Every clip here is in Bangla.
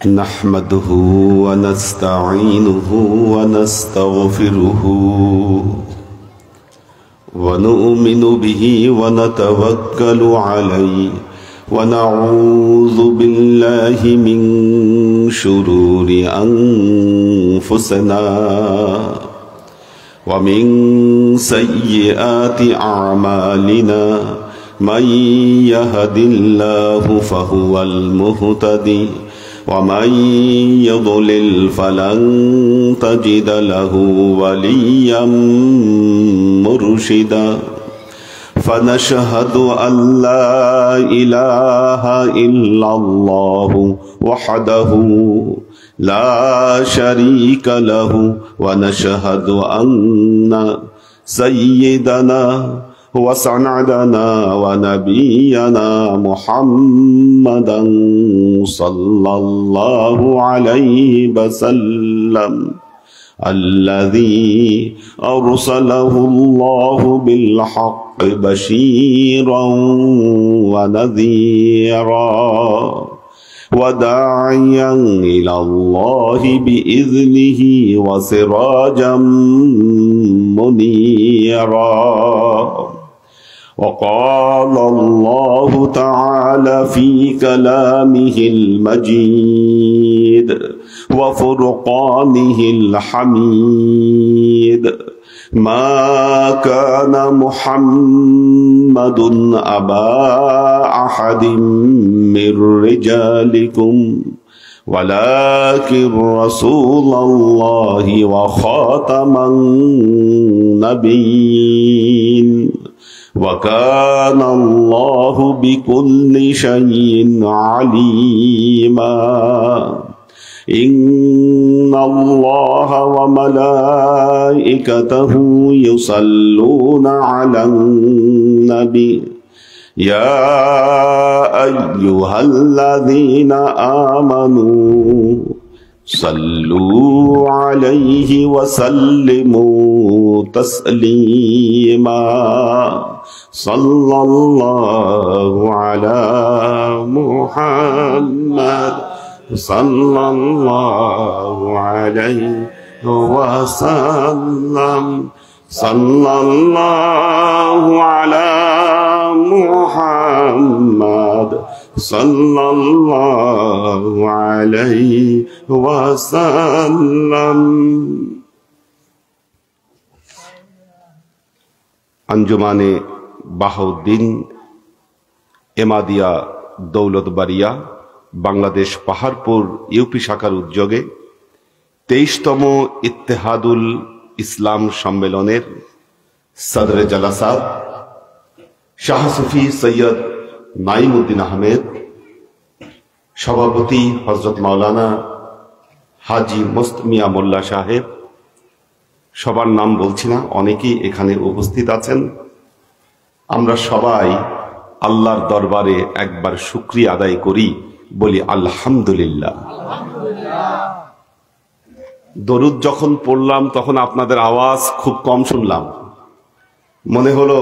نحمده ونستعينه ونستغفره ونؤمن به ونتوكل عليه ونعوذ بالله من شرور أنفسنا ومن سيئات أعمالنا من يهد الله فهو المهتدي ومن يضلل فلن تجد له وليا مرشدا فنشهد أن لا إله إلا الله وحده لا شريك له ونشهد أن سيدنا وسندنا ونبينا محمدا صلى الله عليه وسلم الذي أرسله الله بالحق بشيرا ونذيرا وداعيا إلى الله بإذنه وسراجا منيرا وقال الله تعالى في كلامه المجيد وفرقانه الحميد ما كان محمد أبا أحد من رجالكم ولكن رسول الله وخاتم النبيين وكان الله بكل شيء عليما إن الله وملائكته يصلون على النبي يا أيها الذين آمنوا صلوا عليه وسلموا تسليما صلى الله على محمد صلى الله عليه وسلم صلى الله على محمد صلى الله عليه وسلم আঞ্জুমানে বাহাউদ্দিন এমাদিয়া দৌলতবাড়িয়া বাংলাদেশ পাহাড়পুর ইউপি শাখার উদ্যোগে 23তম ইত্তেহাদুল ইসলাম সম্মেলনের সদরে জালাসা শাহ সুফি সৈয়দ নাইমউদ্দিন আহমেদ, সভাপতি হযরত মাওলানা হাজী মুস্তামিয়া মোল্লা সাহেব, সবার নাম বলছি না, অনেকেই এখানে উপস্থিত আছেন। আমরা সবাই আল্লাহর দরবারে একবার শুকরিয়া আদায় করি, বলি আলহামদুলিল্লাহ। দরুদ যখন পড়লাম তখন আপনাদের আওয়াজ খুব কম শুনলাম, মনে হলো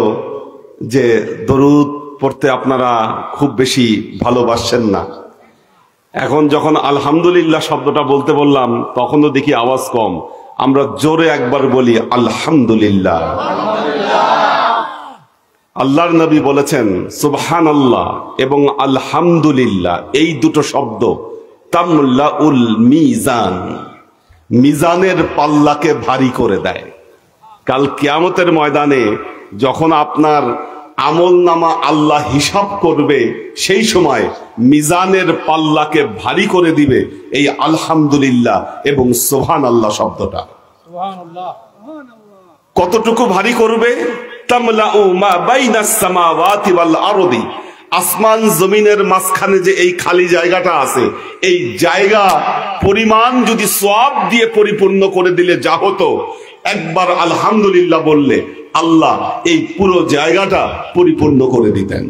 যে দরুদ পড়তে আপনারা খুব বেশি ভালোবাসছেন না। এখন যখন আলহামদুলিল্লাহ শব্দটা বলতে বললাম তখনও দেখি আওয়াজ কম। আমরা জোরে একবার বলি আলহামদুলিল্লাহ। আল্লাহর নবী বলেছেন সুবহানাল্লাহ এবং আলহামদুলিল্লাহ এই দুটো শব্দ তামলাউল মিজান, মিজানের পাল্লাকে ভারী করে দেয়। কাল কিয়ামতের ময়দানে যখন আপনার আমলনামা আল্লাহ হিসাব করবে, সেই সময় মিজানের পাল্লাকে ভারী করে দিবে এই আলহামদুলিল্লাহ এবং সুবহানাল্লাহ শব্দটা। কতটুকু ভারী করবে? তামলাউ মা বাইনাস সামাওয়াতি ওয়াল আরদি, আসমান জমিনের মাঝখানে যে এই খালি জায়গাটা আছে, এই জায়গা পরিমাণ যদি সওয়াব দিয়ে পরিপূর্ণ করে দিলে যা হতো, একবার আলহামদুলিল্লাহ বললে আল্লাহ এই পুরো জায়গাটা পরিপূর্ণ করে দিতেন।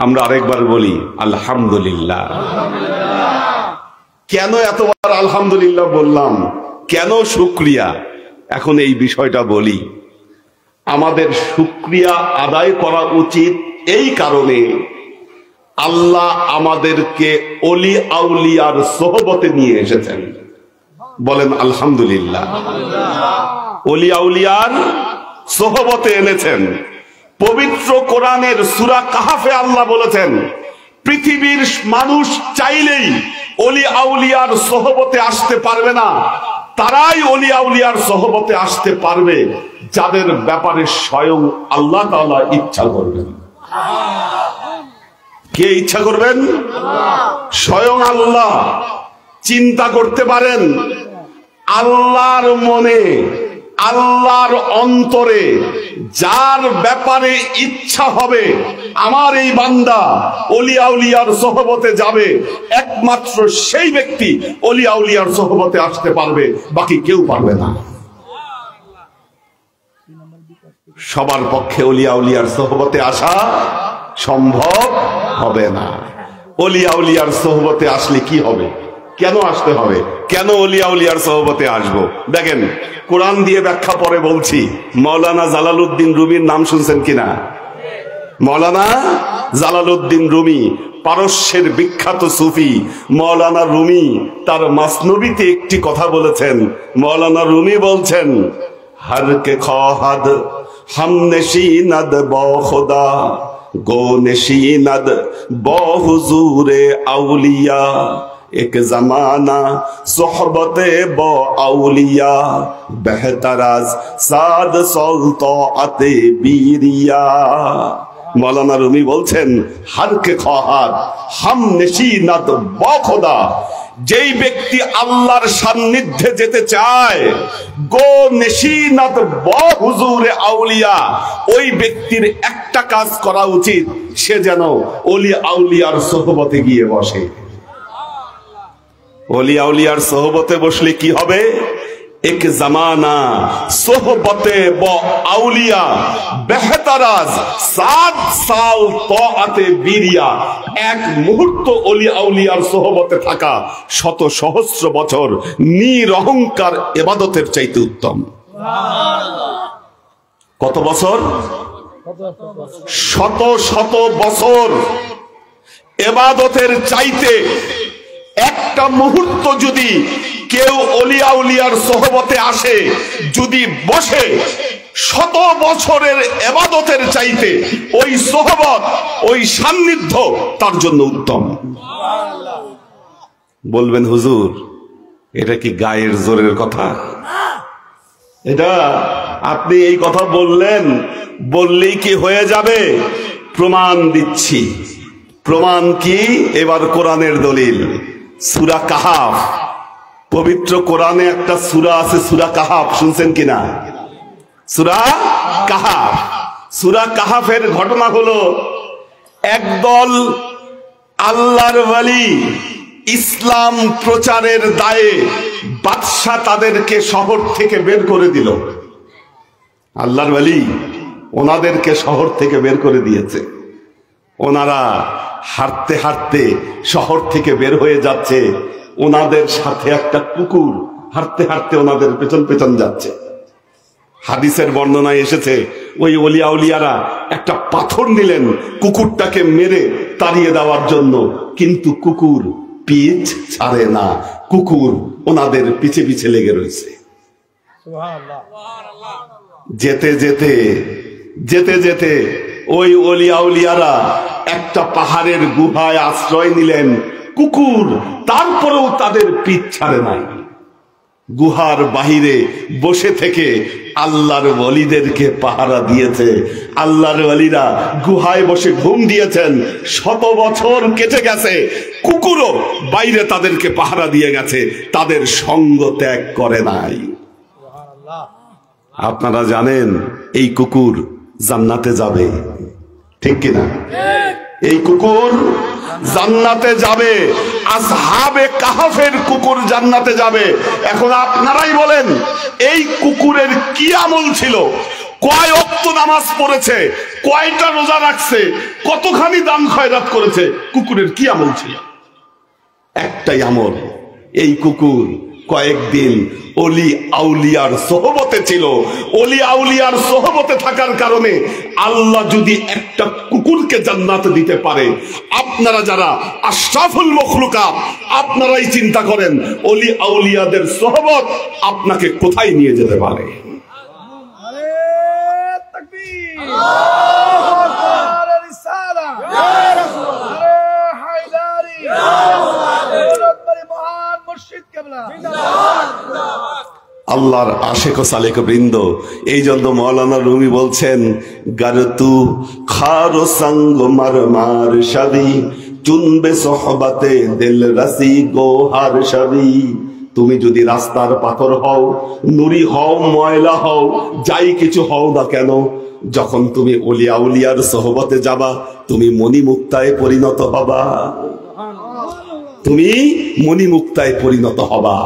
আমরা আরেকবার বলি আলহামদুলিল্লাহ। কেন এতবার আলহামদুলিল্লাহ বললাম, কেন শুকরিয়া? এখন এই বিষয়টা বলি। আমাদের শুকরিয়া আদায় করা উচিত এই কারণে, আল্লাহ আমাদেরকে অলি আউলিয়ার সোহবতে নিয়ে এসেছেন। বলেন আলহামদুলিল্লাহ। অলি আউলিয়ার সোহবতে এনেছেন। পবিত্র কোরআনের সূরা কাহাফে আল্লাহ বলেছেন, পৃথিবীর মানুষ চাইলেই অলি আউলিয়ার সোহবতে আসতে পারবে না, তারাই অলি আউলিয়ার সোহবতে আসতে পারবে যাদের ব্যাপারে স্বয়ং আল্লাহ তাআলা ইচ্ছা করবেন। কে ইচ্ছা করবেন? স্বয়ং আল্লাহ। চিন্তা করতে পারেন, আল্লাহর মনে, আল্লাহর অন্তরে যার ব্যাপারে ইচ্ছা হবে আমার এই বান্দা অলি আউলিয়ার সোহবতে যাবে, একমাত্র সেই ব্যক্তি অলি আউলিয়ার সোহবতে আসতে পারবে, বাকি কেউ পারবে না। সবার পক্ষে অলি আউলিয়ার সোহবতে আসা সম্ভব হবে না। অলি আউলিয়ার সোহবতে আসলে কি হবে? কেন আসতে হবে? কেন অলি আউলিয়ার সোহবতে আসবো? দেখেন, কোরআন দিয়ে ব্যাখ্যা পরে বলছি। মাওলানা জালালউদ্দিন রুমির নাম শুনছেন কিনা? মাওলানা জালালউদ্দিন রুমি, পারস্যের বিখ্যাত সুফি মাওলানা রুমি তার মাসনবীতে একটি কথা বলেছেন। মাওলানা রুমি বলছেন, হর কে খাহাদ হাম নশীনদ বা খুদা গো নশীনদ বা হুজুরে আউলিয়া एक जमाना सोहबते बो औलिया बेहतराज साद सल्तनते बीरिया। मौलाना रूमी বলছেন, हर के ख्वाहात हम नशीनत बा खुदा, যেই ব্যক্তি আল্লাহর সান্নিধ্যে যেতে চায়, গো নশীনত বা হুজুরে আউলিয়া, ওই ব্যক্তির একটা কাজ করা উচিত, সে যেন ওলি আউলিয়ার সোহবতে গিয়ে বসে। ওলি আউলিয়ার সোহবতে বসলে কি হবে? এক জামানা সোহবতে ব আউলিয়া বেহতারাজ 7 সাল তাআতে বিরিয়া, এক মুহূর্ত ওলি আউলিয়ার সোহবতে থাকা শত সহস্র বছর নিরহংকার ইবাদতের চাইতে উত্তম। কত বছর? শত শত বছর ইবাদতের চাইতে একটা মুহূর্ত যদি কেউ অলি আউলিয়ার সোহবতে আসে, যদি বসে, শত বছরের ইবাদতের চাইতে ওই সোহবত, ওই সান্নিধ্য তার জন্য উত্তম। বলবেন, হুজুর এটা কি গায়ের জোরের কথা? এটা আপনি এই কথা বললেন, বললেই কি হয়ে যাবে? প্রমাণ দিচ্ছি। প্রমাণ কি? এবার কোরআনের দলিল। সূরা কাহাফ, পবিত্র কোরআনে একটা সূরা আছে সূরা কাহাফ, শুনছেন কিনা? সূরা কাহাফ। সূরা কাহাফের ঘটনা হলো, একদল আল্লাহর ওয়ালি ইসলাম প্রচারের দায়ে বাদশা তাদেরকে শহর থেকে বের করে দিল। আল্লাহর ওয়ালি ওনাদেরকে শহর থেকে বের করে দিয়েছে। ওনারা হাঁটতে হাঁটতে শহর থেকে বের হয়ে যাচ্ছে, ওনাদের সাথে একটা কুকুর হাঁটতে হাঁটতে ওনাদের পেছন পেছন যাচ্ছে। হাদিসের বর্ণনায় এসেছে, ওই ওলি আউলিয়ারা একটা পাথর নিলেন কুকুরটাকে মেরে তাড়িয়ে দেওয়ার জন্য, কিন্তু কুকুর পিছ ছাড়ে না, কুকুর ওনাদের পিছে পিছে লেগে রয়েছে। যেতে যেতে যেতে যেতে ওই ওলি আউলিয়ারা একটা পাহাড়ের গুহায় আশ্রয় নিলেন। কুকুর তারপরেও তাদের পিছ ছাড়ে নাই। গুহার বাহিরে বসে থেকে আল্লাহর ওলিদেরকে পাহারা দিয়েছে। আল্লাহর ওলিরা গুহায় বসে ঘুম দিয়েছেন। শত বছর কেটে গেছে, কুকুরও বাইরে তাদেরকে পাহারা দিয়ে গেছে, তাদের সঙ্গ ত্যাগ করে নাই। আপনারা জানেন এই কুকুর জান্নাতে যাবে, ঠিক কিনা? এই কুকুর জান্নাতে যাবে। আসহাবে কাহাফের কুকুর জান্নাতে যাবে। এখন আপনারাই বলেন, এই কুকুরের কি আমল ছিল? কয় ওয়াক্ত নামাজ পড়েছে, কয়টা রোজা রাখছে, কতখানি দান খয়রাত করেছে? কুকুরের কি আমল ছিল? একটাই আমল, এই কুকুর কয়েকদিন অলি আউলিয়ার সোহবতে ছিল। অলি আউলিয়ার সোহবতে থাকার কারণে আল্লাহ যদি একটা কুকুরকে জনকে জান্নাত দিতে পারে। আপনারা যারা আশরাফুল মখলুকাত, আপনারাই চিন্তা করেন ওলি আউলিয়াদের সোহবত আপনাকে কোথায় নিয়ে যেতে পারে। আল্লাহর আশেক ও সালেক বৃন্দ, এই জন্য মৌলানা রুমি বলছেন, গারতু খারো সঙ্গ মার মার শাদি চুনবে সোহবাতে দিল রাসি গোহার শাদি। তুমি যদি রাস্তার পাথর হও, নুরি হও, ময়লা হও, যাই কিছু হও না কেন, যখন তুমি ওলিয়া উলিয়ার সোহবতে যাবা তুমি মণিমুক্তায় পরিণত হবা। তুমি মণিমুক্তায় পরিণত হবা।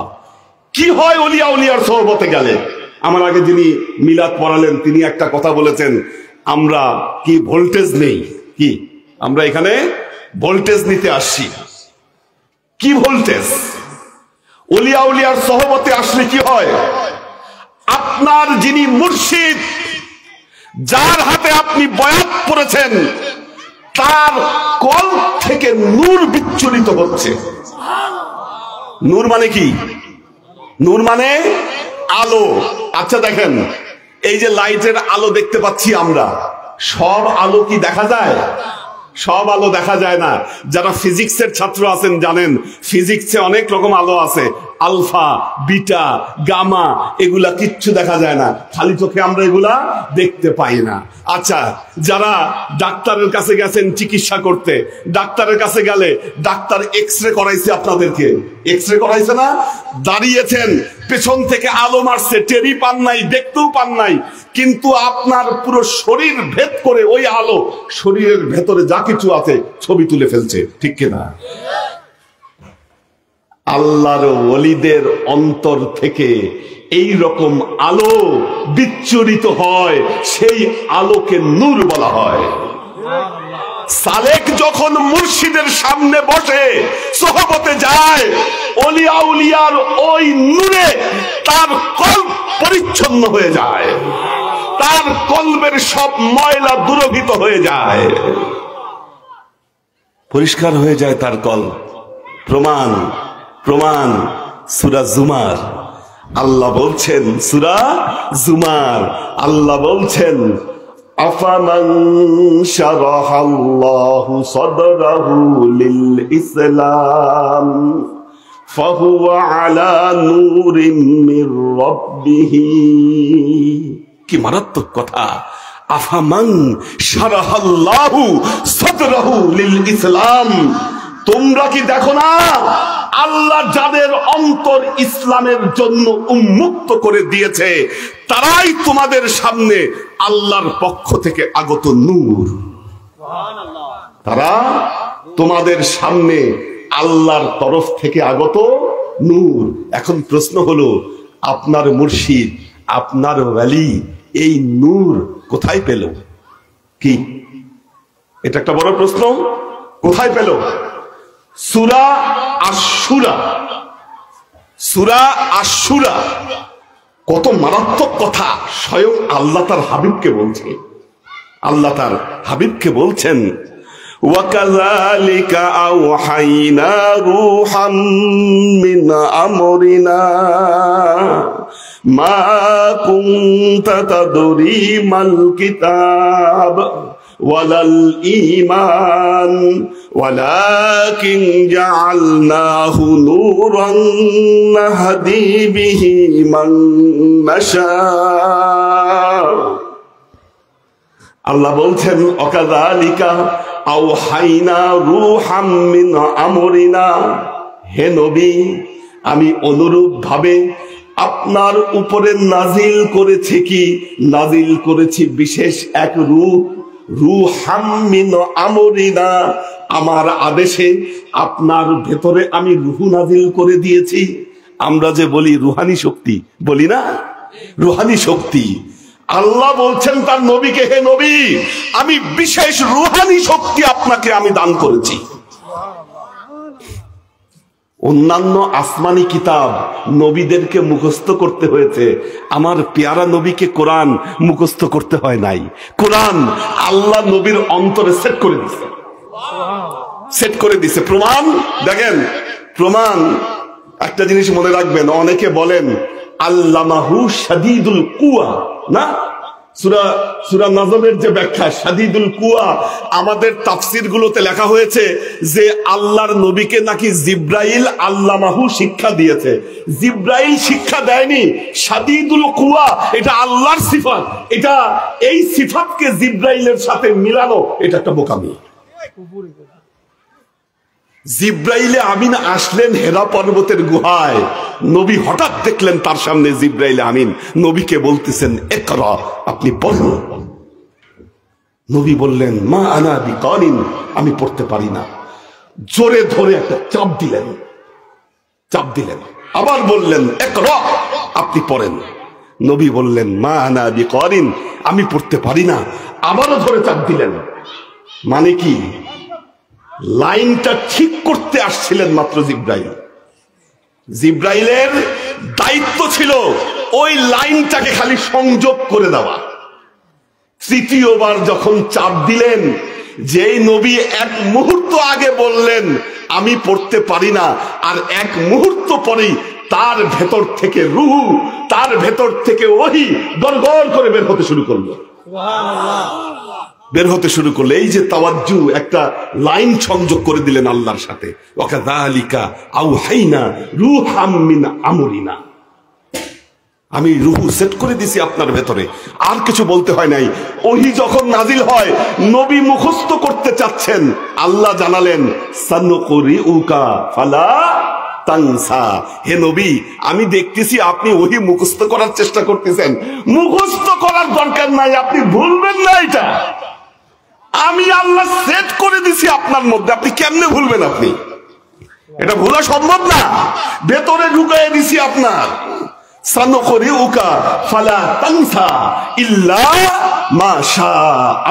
কি হয় ওলিয়া উলিয়ার সোহবতে গেলে? আমার আগে যিনি মিলাদ পড়ালেন তিনি একটা কথা বলেছেন, আমরা কি ভোল্টেজ নেই, কি আমরা এখানে ভোল্টেজ নিতে আসছি। কি ভোল্টেজ? ওলিয়া উলিয়ার সোহবতে আসলে কি হয়? আপনার যিনি মুর্শিদ, যার হাতে আপনি বয়াত পড়েছেন, তার কল থেকে নূর বিচ্ছুরিত হচ্ছে। নূর মানে কি? নূর মানে আলো। আচ্ছা দেখেন, এই যে লাইটের আলো দেখতে পাচ্ছি আমরা, সব আলো কি দেখা যায়? সব আলো দেখা যায় না। যারা ফিজিক্সের ছাত্র আছেন জানেন ফিজিক্সে অনেক রকম আলো আছে, আলফা, বিটা, গামা, এগুলা কিচ্ছু দেখা যায় না, খালি চোখে আমরা এগুলা দেখতে পাই না। আচ্ছা, যারা ডাক্তারের কাছে গেছেন চিকিৎসা করতে, ডাক্তারের কাছে গেলে ডাক্তার এক্সরে করাইছে, আপনাদেরকে এক্সরে করাইছে না? দাঁড়িয়েছেন, পেছন থেকে আলো মারছে, টেরি পান নাই, দেখতেও পান নাই, কিন্তু আপনার পুরো শরীর ভেদ করে ওই আলো শরীরের ভেতরে যা কিছু আছে ছবি তুলে ফেলছে, ঠিক কিনা? আল্লাহর ওলিদের অন্তর থেকে এই রকম আলো বিচ্ছুরিত হয়, সেই আলোকে নূর বলা হয়। সালেক যখন মুর্শিদের সামনে বসে সোহবতে যায়, ওলিয়া উলিয়ার ওই নূরে তার কল্ব পরিচ্ছন্ন হয়ে যায়, তার কলবের সব ময়লা দূরীভূত হয়ে যায়, পরিষ্কার হয়ে যায় তার কলব। প্রমাণ প্রমাণ সূরা জুমার আল্লাহ বলছেন, সূরা জুমার আল্লাহ বলছেন, আফামান শারাহাল্লাহু সাদরাহু লিল ইসলাম ফাহুয়া আলা নূরিম মির রাব্বিহি। কি মারাত্মক কথা! আফামান শারাহাল্লাহু সাদরাহু লিল ইসলাম, তোমরা কি দেখো না আল্লাহ যাদের অন্তর ইসলামের জন্য উন্মুক্ত করে দিয়েছে, তারাই তোমাদের সামনে আল্লাহর পক্ষ থেকে আগত নূর। তারা তোমাদের সামনে আল্লাহর তরফ থেকে আগত নূর। এখন প্রশ্ন হলো, আপনার মুর্শিদ, আপনার ওয়ালি এই নূর কোথায় পেল? কি এটা একটা বড় প্রশ্ন। কোথায় পেল? সূরা আশ-শুরা, সূরা আশ-শুরা কত মারাত্মক কথা স্বয়ং আল্লাহ তার হাবিবকে বলছে। আল্লাহ তার হাবিবকে বলছেন, ওয়াকাযালিকা আওহাইনা রূহাম মিন আমরিনা মা কুনতা তাদরি মাল কিতাব ওয়ালাল ঈমান ওয়ালাকিন জাআলনাহু নূরান নাহদি বিহি মান নাশা। আল্লাহ বলছেন, ওয়াকাযালিকা আওহাইনা রূহাম মিন আমরিনা, হে নবী আমি অনুরূপ ভাবে আপনার উপরে নাজিল করেছি, কি নাজিল করেছি বিশেষ এক রূহ, রূহাম মিন আমরিনা, আমার আদেশে আপনার ভেতরে আমি রূহ নাজিল করে দিয়েছি। আমরা যে বলি রুহানি শক্তি, বলি না রুহানি শক্তি, আল্লাহ বলছেন তার নবীকে, হে নবী আমি বিশেষ রুহানি শক্তি আপনাকে আমি দান করেছি। অন্যান্য আসমানি কিতাব নবীদেরকে মুখস্থ করতে হয়েছে, আমার পেয়ারা নবীকে কোরআন মুখস্থ করতে হয় নাই। কোরআন আল্লাহ নবীর অন্তরে সেট করে দিছে, সেট করে দিছে। প্রমাণ দেখেন, প্রমাণ একটা জিনিস মনে রাখবেন, অনেকে বলেন আল্লামাহু শাদীদুল কুওয়া, না সূরা নাজমের যে ব্যাখ্যা শাদীদুল কুওয়া, আমাদের তাফসীর গুলোতে লেখা হয়েছে যে আল্লাহর নবীকে নাকি জিব্রাইল আল্লামাহু শিক্ষা দিয়েছে। জিব্রাইল শিক্ষা দেয়নি, শাদীদুল কুওয়া এটা আল্লাহর সিফাত। এটা এই সিফাতকে জিব্রাইলের সাথে মিলানো এটা একটা বোকামি। জিব্রাইলে আমিন আসলেন হেরা পর্বতের গুহায়, নবী হঠাৎ দেখলেন তার সামনে জিব্রাইলে আমিন, নবীকে বলতেছেন ইকরা, আপনি পড়ুন। নবী বললেন মা আনা বিকারিন, আমি পড়তে পারি না। জোরে ধরে একটা চাপ দিলেন, চাপ দিলেন। আবার বললেন ইকরা, আপনি পড়েন। নবী বললেন মা আনা বিকারিন, আমি পড়তে পারি না। আবারও ধরে চাপ দিলেন। মানে কি? লাইনটা ঠিক করতে আসছিলেন মাত্র জিব্রাইল। জিব্রাইলের দায়িত্ব ছিল ওই লাইনটাকে খালি সংযোগ করে দেওয়া। তৃতীয়বার যখন চাপ দিলেন, যেই নবী এক মুহূর্ত আগে বললেন আমি পড়তে পারি না, আর এক মুহূর্ত পরেই তার ভেতর থেকে রূহ, তার ভেতর থেকে ওহী গড়গড় করে বের হতে শুরু করলো। বের হতে শুরু করলে এই যে তাওয়াজ্জু, একটা লাইন সংযোগ করে দিলেন আল্লাহর সাথে। ওয়াকাযালিকা আওহাইনা রূহাম মিন আমরিনা, আমি রূহ সেট করে দিছি আপনার ভেতরে, আর কিছু বলতে হয় নাই। ওহী যখন নাজিল হয়, নবী মুখস্থ করতে চাচ্ছেন, আল্লাহ জানালেন সানুকুরিউকা ফালা তানসা, হে নবী আমি দেখতেছি আপনি ওহী মুখস্থ করার চেষ্টা করতেছেন, মুখস্থ করার দরকার নাই, আপনি ভুলবেন না। এটা আমি আল্লাহ সেট করে দিছি আপনার মধ্যে, আপনি কেমনে ভুলবেন? আপনি এটা ভোলা সম্ভব না, ভেতরে ঢুকাইয়ে দিছি আপনার। সানুকুরিউকা ফালা তানসা ইল্লা মা শা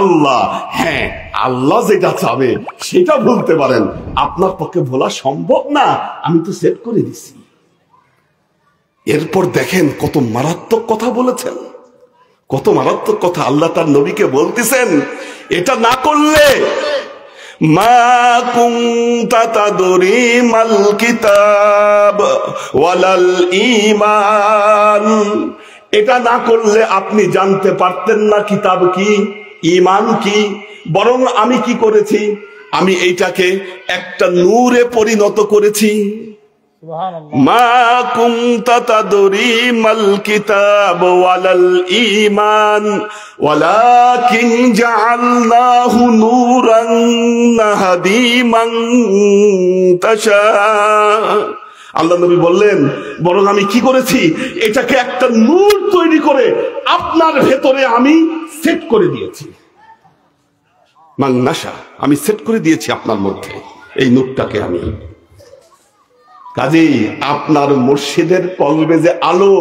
আল্লাহ, হ্যাঁ আল্লাহ যেটা চাবে সেটা ভুলতে পারেন, আপনার পক্ষে ভোলা সম্ভব না, আমি তো সেট করে দিছি। এরপর দেখেন কত মারাত্মক কথা বলেছেন, কত মারাত্মক কথা আল্লাহ তার নবীকে বলতেছেন। এটা না করলে মা কুনতা তাদরি মাল কিতাব ওয়ালাল ঈমান, এটা না করলে আপনি জানতে পারতেন না কিতাব কি, ঈমান কি। বরং আমি কি করেছি, আমি এইটাকে একটা নূরে পরিণত করেছি। মা কুনতা তাদরি মাল কিতাব ওয়ালাল ঈমান ওয়ালাকিন জাআলনাহু নূরান নাহদি মান তাশা। আল্লাহ নবী বললেন বরং আমি কি করেছি, এটাকে একটা নূর তৈরি করে আপনার ভেতরে আমি সেট করে দিয়েছি। মান নাশা, আমি সেট করে দিয়েছি আপনার মধ্যে এই নূরটাকে আমি। কাজেই আপনার মুর্শিদের কলবে যে আলো,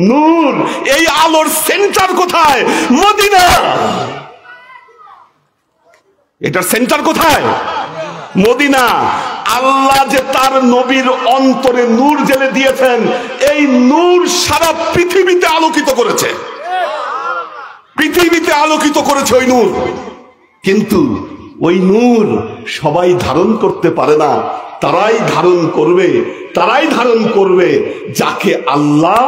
নূর, এই আলোর সেন্টার কোথায়? মদিনা। এটার সেন্টার কোথায়? মদিনা। আল্লাহ যে তার নবীর অন্তরে নূর জেলে দিয়েছেন, এই নূর সারা পৃথিবীতে আলোকিত করেছে, পৃথিবীতে আলোকিত করেছে ওই নূর। কিন্তু ওই নূর সবাই ধারণ করতে পারে না, তারাই ধারণ করবে, তারাই ধারণ করবে যাকে আল্লাহ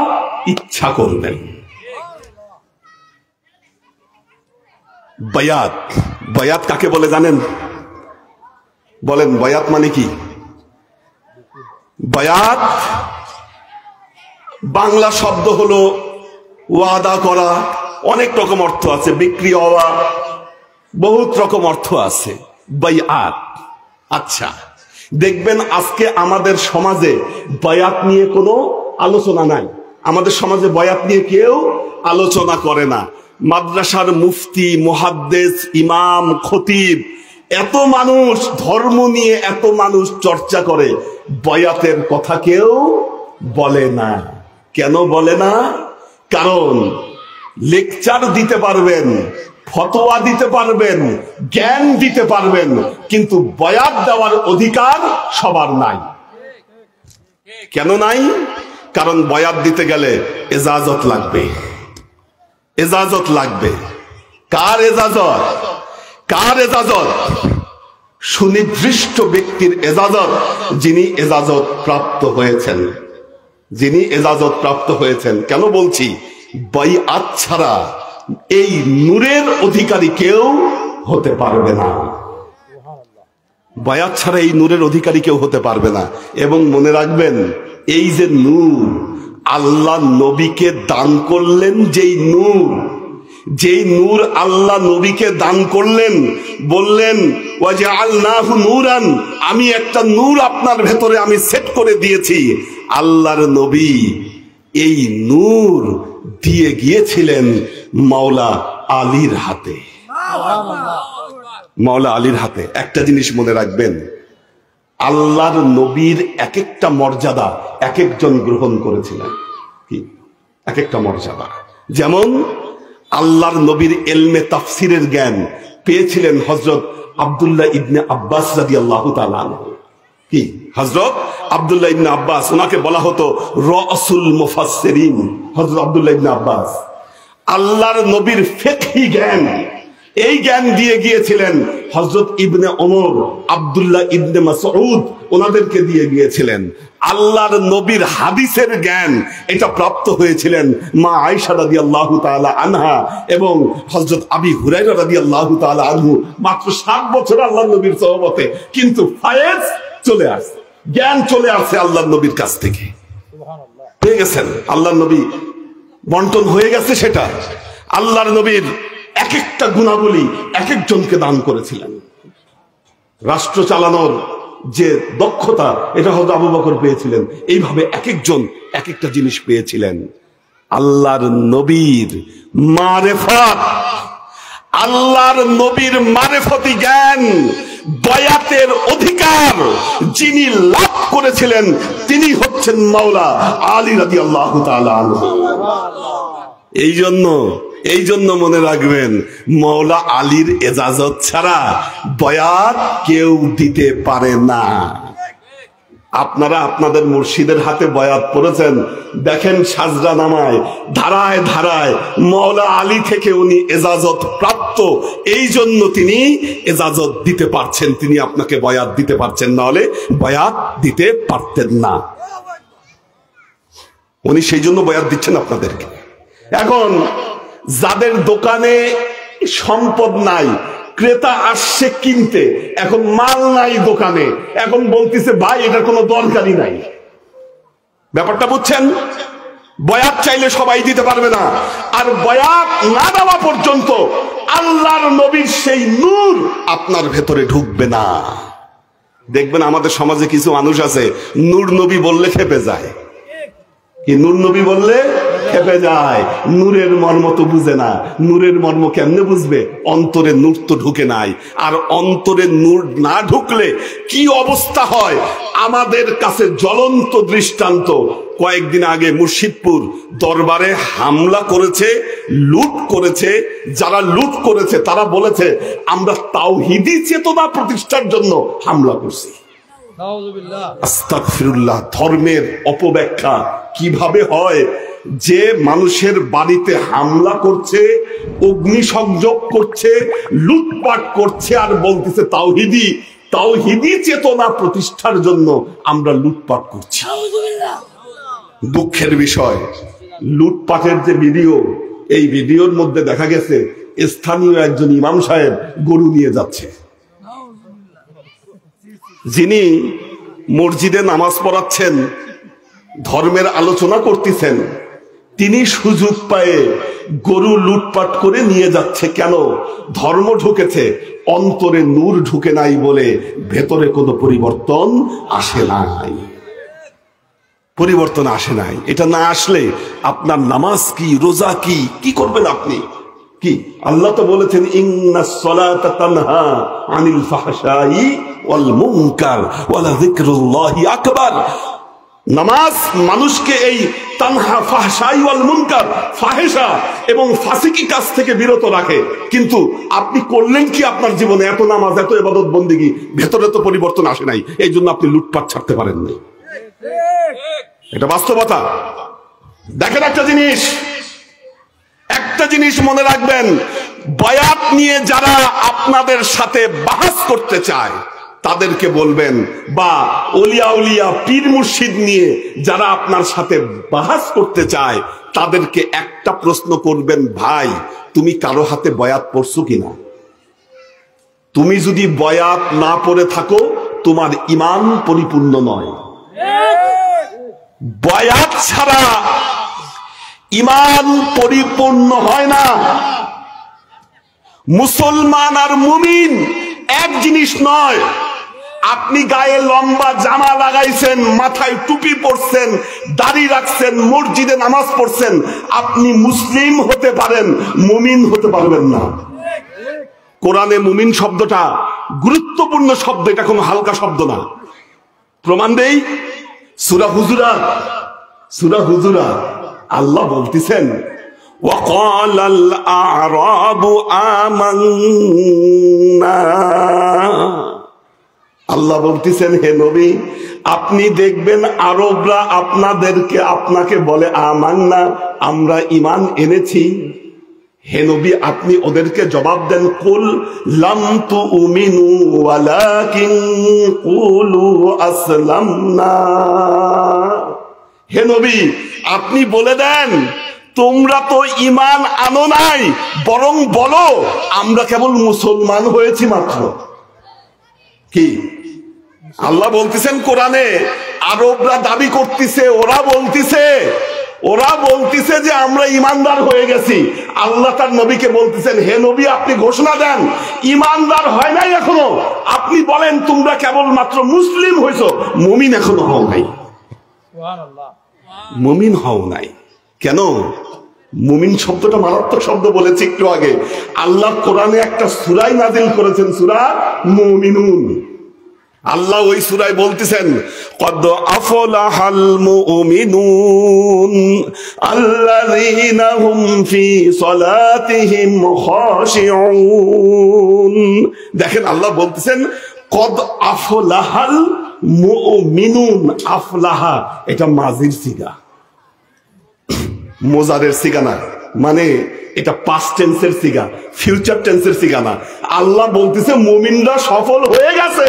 ইচ্ছা করবেন। বায়াত, বায়াত কাকে বলে জানেন? বলেন বায়াত মানে কি? বায়াত বাংলা শব্দ হলো ওয়াদা করা, অনেক রকম অর্থ আছে, বিক্রি হওয়া, বহুত রকম অর্থ আছে বায়াত। আচ্ছা দেখবেন আজকে আমাদের সমাজে বায়াত নিয়ে কোনো আলোচনা নাই, আমাদের সমাজে বায়াত নিয়ে কেউ আলোচনা করে না। মাদ্রাসার মুফতি, মুহাদ্দিস, ইমাম, খতিব, এত মানুষ ধর্ম নিয়ে এত মানুষ চর্চা করে, বায়াতের কথা কেউ বলে না। কেন বলে না? কারণ লেকচার দিতে পারবেন, ফতোয়া দিতে পারবেন, জ্ঞান দিতে পারবেন, কিন্তু বায়াত দেওয়ার অধিকার সবার নাই। কেন নাই? কারণ বয়াত দিতে গেলে এজাজত লাগবে, এজাজত লাগবে। কার এজাজত? কার এজাজত? সুনির্দিষ্ট ব্যক্তির এজাজত, যিনি এজাজত প্রাপ্ত হয়েছেন, যিনি এজাজত প্রাপ্ত হয়েছেন। কেন বলছি? বাইআত ছাড়া এই নূরের অধিকারী কেউ হতে পারবে না। বায়াত ছাড়া এই নূরের অধিকারী কেউ হতে পারবে না। এবং মনে রাখবেন, এই যে নূর আল্লাহ নবীকে দান করলেন, যেই নূর আল্লাহ নবীকে দান করলেন, বললেন ওয়াজআলনাহু নূরান, আমি একটা নূর আপনার ভেতরে আমি সেট করে দিয়েছি। আল্লাহর নবী এই নূর দিয়ে গিয়েছিলেন মাওলা আলীর হাতে, মাওলা আলীর হাতে। একটা জিনিস মনে রাখবেন, আল্লাহর নবীর এক একটা মর্যাদা এক একজন গ্রহণ করেছিলেন। কি এক একটা মর্যাদা? যেমন আল্লাহর নবীর ইলমে তাফসিরের জ্ঞান পেয়েছিলেন হযরত আব্দুল্লাহ ইবনে আব্বাস রাদিয়াল্লাহু তাআলা আনহু। কি হযরত আব্দুল্লাহ ইবনে আব্বাস, ওনাকে বলা হতো রাসূল মুফাসসিরিন, হযরত আব্দুল্লাহ ইবনে আব্বাস। আল্লাহর নবীর ফিকহি জ্ঞান, এই জ্ঞান দিয়ে গিয়েছিলেন হযরত ইবনে ওমর, আব্দুল্লাহ ইবনে মাসউদ, ওনাদেরকে দিয়ে গিয়েছিলেন। আল্লাহর নবীর হাদিসের জ্ঞান এটা প্রাপ্ত হয়েছিলেন মা আয়েশা রাদিয়াল্লাহু তাআলা আনহা এবং হযরত আবি হুরায়রা রাদিয়াল্লাহু তাআলা আনহু। মাত্র 7 বছর আল্লাহর নবীর সোহবতে, কিন্তু ফায়েজ চলে আসে, জ্ঞান চলে আসে আল্লাহর নবীর কাছ থেকে। সুবহানাল্লাহ, পেয়ে গেছেন আল্লাহর নবী, বন্টন হয়ে গেছে সেটা। আল্লাহর নবীর এক একটা গুণাবলী এক একজনকে দান করেছিলেন। রাষ্ট্র চালানোর যে দক্ষতা, এটা হয়তো আবু বকর পেয়েছিলেন। এইভাবে এক একজন এক একটা জিনিস পেয়েছিলেন। আল্লাহর নবীর মারেফত, আল্লাহর নবীর মারেফতি জ্ঞান, বায়াতের অধিকার যিনি লাভ করেছিলেন, তিনি হচ্ছেন মাওলা আলী রাদিয়াল্লাহু তাআলা আনহু। এই জন্য মনে রাখবেন, মাওলা আলীর এজাজত ছাড়া বয়াত কেউ দিতে পারে না। আপনারা আপনাদের মুর্শিদের হাতে বয়াত পড়েছেন, দেখেন সাজরা নামায় ধারায় ধারায় মাওলা আলী থেকে উনি এজাজত প্রাপ্ত। এই জন্য তিনি এজাজত দিতে পারছেন, তিনি আপনাকে বয়াত দিতে পারছেন, না হলে বয়াত দিতে পারতেন না। উনি সেই জন্য বয়াত দিচ্ছেন আপনাদেরকে। এখন যাদের দোকানে সম্পদ নাই, ক্রেতা আসছে কিনতে, এখন মাল নাই দোকানে, এখন বলতেছে ভাই এটার কোনো দরকারই নাই। ব্যাপারটা বুঝছেন? বয়াত চাইলে সবাই দিতে পারবে না। আর বয়াত না দেওয়া পর্যন্ত আল্লাহর নবীর সেই নূর আপনার ভেতরে ঢুকবে না। দেখবেন আমাদের সমাজে কিছু মানুষ আছে, নূর নবী বললে খেপে যায়। কি নূর নবী বললে খেপে যায়, নূরের মর্ম তো বুঝে না। নূরের মর্ম কেমনে বুঝবে? অন্তরে নূর তো ঢুকে নাই। আর অন্তরে নূর না ঢুকলে কি অবস্থা হয় আমাদের কাছে জ্বলন্ত দৃষ্টান্ত। কয়েকদিন আগে মুর্শিদপুর দরবারে হামলা করেছে, লুট করেছে। যারা লুট করেছে তারা বলেছে আমরা তাওহীদি চেতনা প্রতিষ্ঠার জন্য হামলা করছি। আস্তাগফিরুল্লাহ। ধর্মের অপব্যাখ্যা কিভাবে হয় যে মানুষের বাড়িতে হামলা করছে, অগ্নিসংযোগ করছে, লুটপাট করছে, আর বলতেছে তাওহীদি চেতনা প্রতিষ্ঠার জন্য আমরা লুটপাট করছি। দুঃখের বিষয়, লুটপাটের যে ভিডিও, এই ভিডিওর মধ্যে দেখা গেছে স্থানীয় একজন ইমাম সাহেব গরু নিয়ে যাচ্ছে। যিনি মসজিদে নামাজ পড়াচ্ছেন, ধর্মের আলোচনা করতেছেন, তিনি সুযোগ পায়ে গরু লুটপাট করে নিয়ে যাচ্ছে। কেন? ধর্ম ঢুকেছে, অন্তরে নূর ঢুকে নাই বলে ভেতরে কোনো পরিবর্তন আসে নাই। পরিবর্তন আসে নাই। এটা না আসলে আপনার নামাজ কি, রোজা কি, কি করবেন আপনি? কি আল্লাহ তো বলেছেন ইন্নাস সালাতা তানহা আনিল ফাহশাই ওয়াল মুনকার ওয়ালা যিকরুল্লাহি আকবার। নামাজ মানুষকে এই তানহা ফাহশাই ওয়াল মুনকার, ফাহেশা এবং ফাসিকি কাজ থেকে বিরত রাখে। কিন্তু আপনি করলেন কি আপনার জীবনে? এত নামাজ, এত ইবাদত বন্দেগী, ভেতরে তো পরিবর্তন আসে নাই। এই জন্য আপনি লুটপাট ছাড়তে পারেন নাই। এটা বাস্তবতা। দেখেন একটা জিনিস মনে রাখবেন, বায়াত নিয়ে যারা আপনাদের সাথে বাহাস করতে চায় তাদেরকে বলবেন, বা ওলিয়া উলিয়া পীর মুর্শিদ নিয়ে যারা আপনার সাথে বাহাস করতে চায় তাদেরকে একটা প্রশ্ন করবেন, ভাই তুমি কারো হাতে বয়াত পড়ছো কিনা? তুমি যদি বয়াত না পড়ে থাকো তোমার ঈমান পরিপূর্ণ নয়। বয়াত ছাড়া ঈমান পরিপূর্ণ হয় না। মুসলমান আর মুমিন এক জিনিস নয়। আপনি গায়ে লম্বা জামা লাগাইছেন, মাথায় টুপি পরছেন, দাড়ি রাখছেন, মসজিদে নামাজ পড়ছেন, আপনি মুসলিম হতে পারেন, মুমিন হতে পারবেন না। কোরআনে মুমিন শব্দটা গুরুত্বপূর্ণ শব্দ, এটা কোনো হালকা শব্দ না। প্রমাণ দেই, সূরা হুজুরাত আল্লাহ বলতেছেন, وَقَالَ الْأَعْرَابُ آمَنَّا। আল্লাহ বলতেছেন, হে নবী আপনি দেখবেন আরবরা আপনাকে বলে আমান্না, আমরা ঈমান এনেছি। হে নবী আপনি ওদেরকে জবাব দেন, কুল লাম তুমিনু ওয়ালাকিন কুলু আসলামনা। হে নবী আপনি বলে দেন তোমরা তো ঈমান আনো নাই, বরং বলো আমরা কেবল মুসলমান হয়েছি মাত্র। কি আল্লাহ বলতেছেন কোরআনে, আরবরা দাবি করতেছে, ওরা বলতেছে যে আমরা ঈমানদার হয়ে গেছি। আল্লাহ তার নবীকে বলতেছেন, হে নবী আপনি ঘোষণা দেন ঈমানদার হয় নাই এখনো, আপনি বলেন তোমরা কেবল মাত্র মুসলিম হয়েছো, মুমিন এখনো হও নাই। মুমিন হও নাই কেন? মুমিন শব্দটা মারাত্মক শব্দ বলেছি একটু আগে। আল্লাহ কোরআনে একটা সূরা নাযিল করেছেন, সূরা মুমিনুন। আল্লাহ ওই সূরায় বলতেছেন, কদ আফলাহাল মুমিনুন আল্লাযীনা হুম ফি সালাতিহিম খাশিউন। দেখেন আল্লাহ বলতেছেন কদ আফলাহাল মুমিনুন। আফলাহা এটা মাজির সিগা, মোজারের সিগা না, মানে এটা পাস্ট টেন্সের সিগা, ফিউচার টেন্সের সিগা না। আল্লাহ বলতেছে মুমিনরা সফল হয়ে গেছে।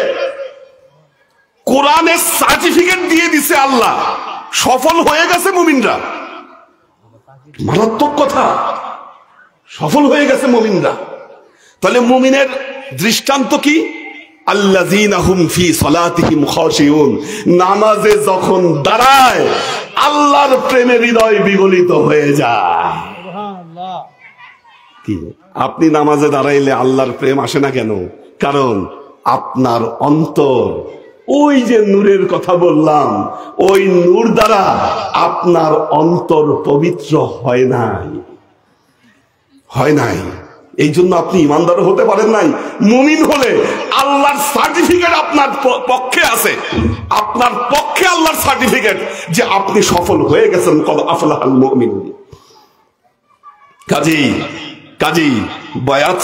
কোরআনে সার্টিফিকেট দিয়ে দিছে আল্লাহ, সফল হয়ে গেছে মুমিনরা। মারাত্মক কথা, সফল হয়ে গেছে মুমিনরা। তাহলে মুমিনের দৃষ্টান্ত কি? আল্লাযীনা হুম ফি সালাতিহিম খাশিউন। নামাজে যখন দাঁড়ায় আল্লাহর প্রেমে হৃদয় বিগলিত হয়ে যায়। সুবহানাল্লাহ। কি আপনি নামাজে দাঁড়াইলে আল্লাহর প্রেম আসে না কেন? কারণ আপনার অন্তর, ওই যে নূরের কথা বললাম, ওই নূর দ্বারা আপনার অন্তর পবিত্র হয় নাই। এই জন্য আপনি ঈমানদার হতে পারেন নাই। মুমিন হলে আল্লাহর সার্টিফিকেট আপনার পক্ষে আছে, আপনার পক্ষে আল্লাহর সার্টিফিকেট যে আপনি সফল হয়ে গেছেন। কদ আফলাহাল মুমিনুন। কাজী বায়াত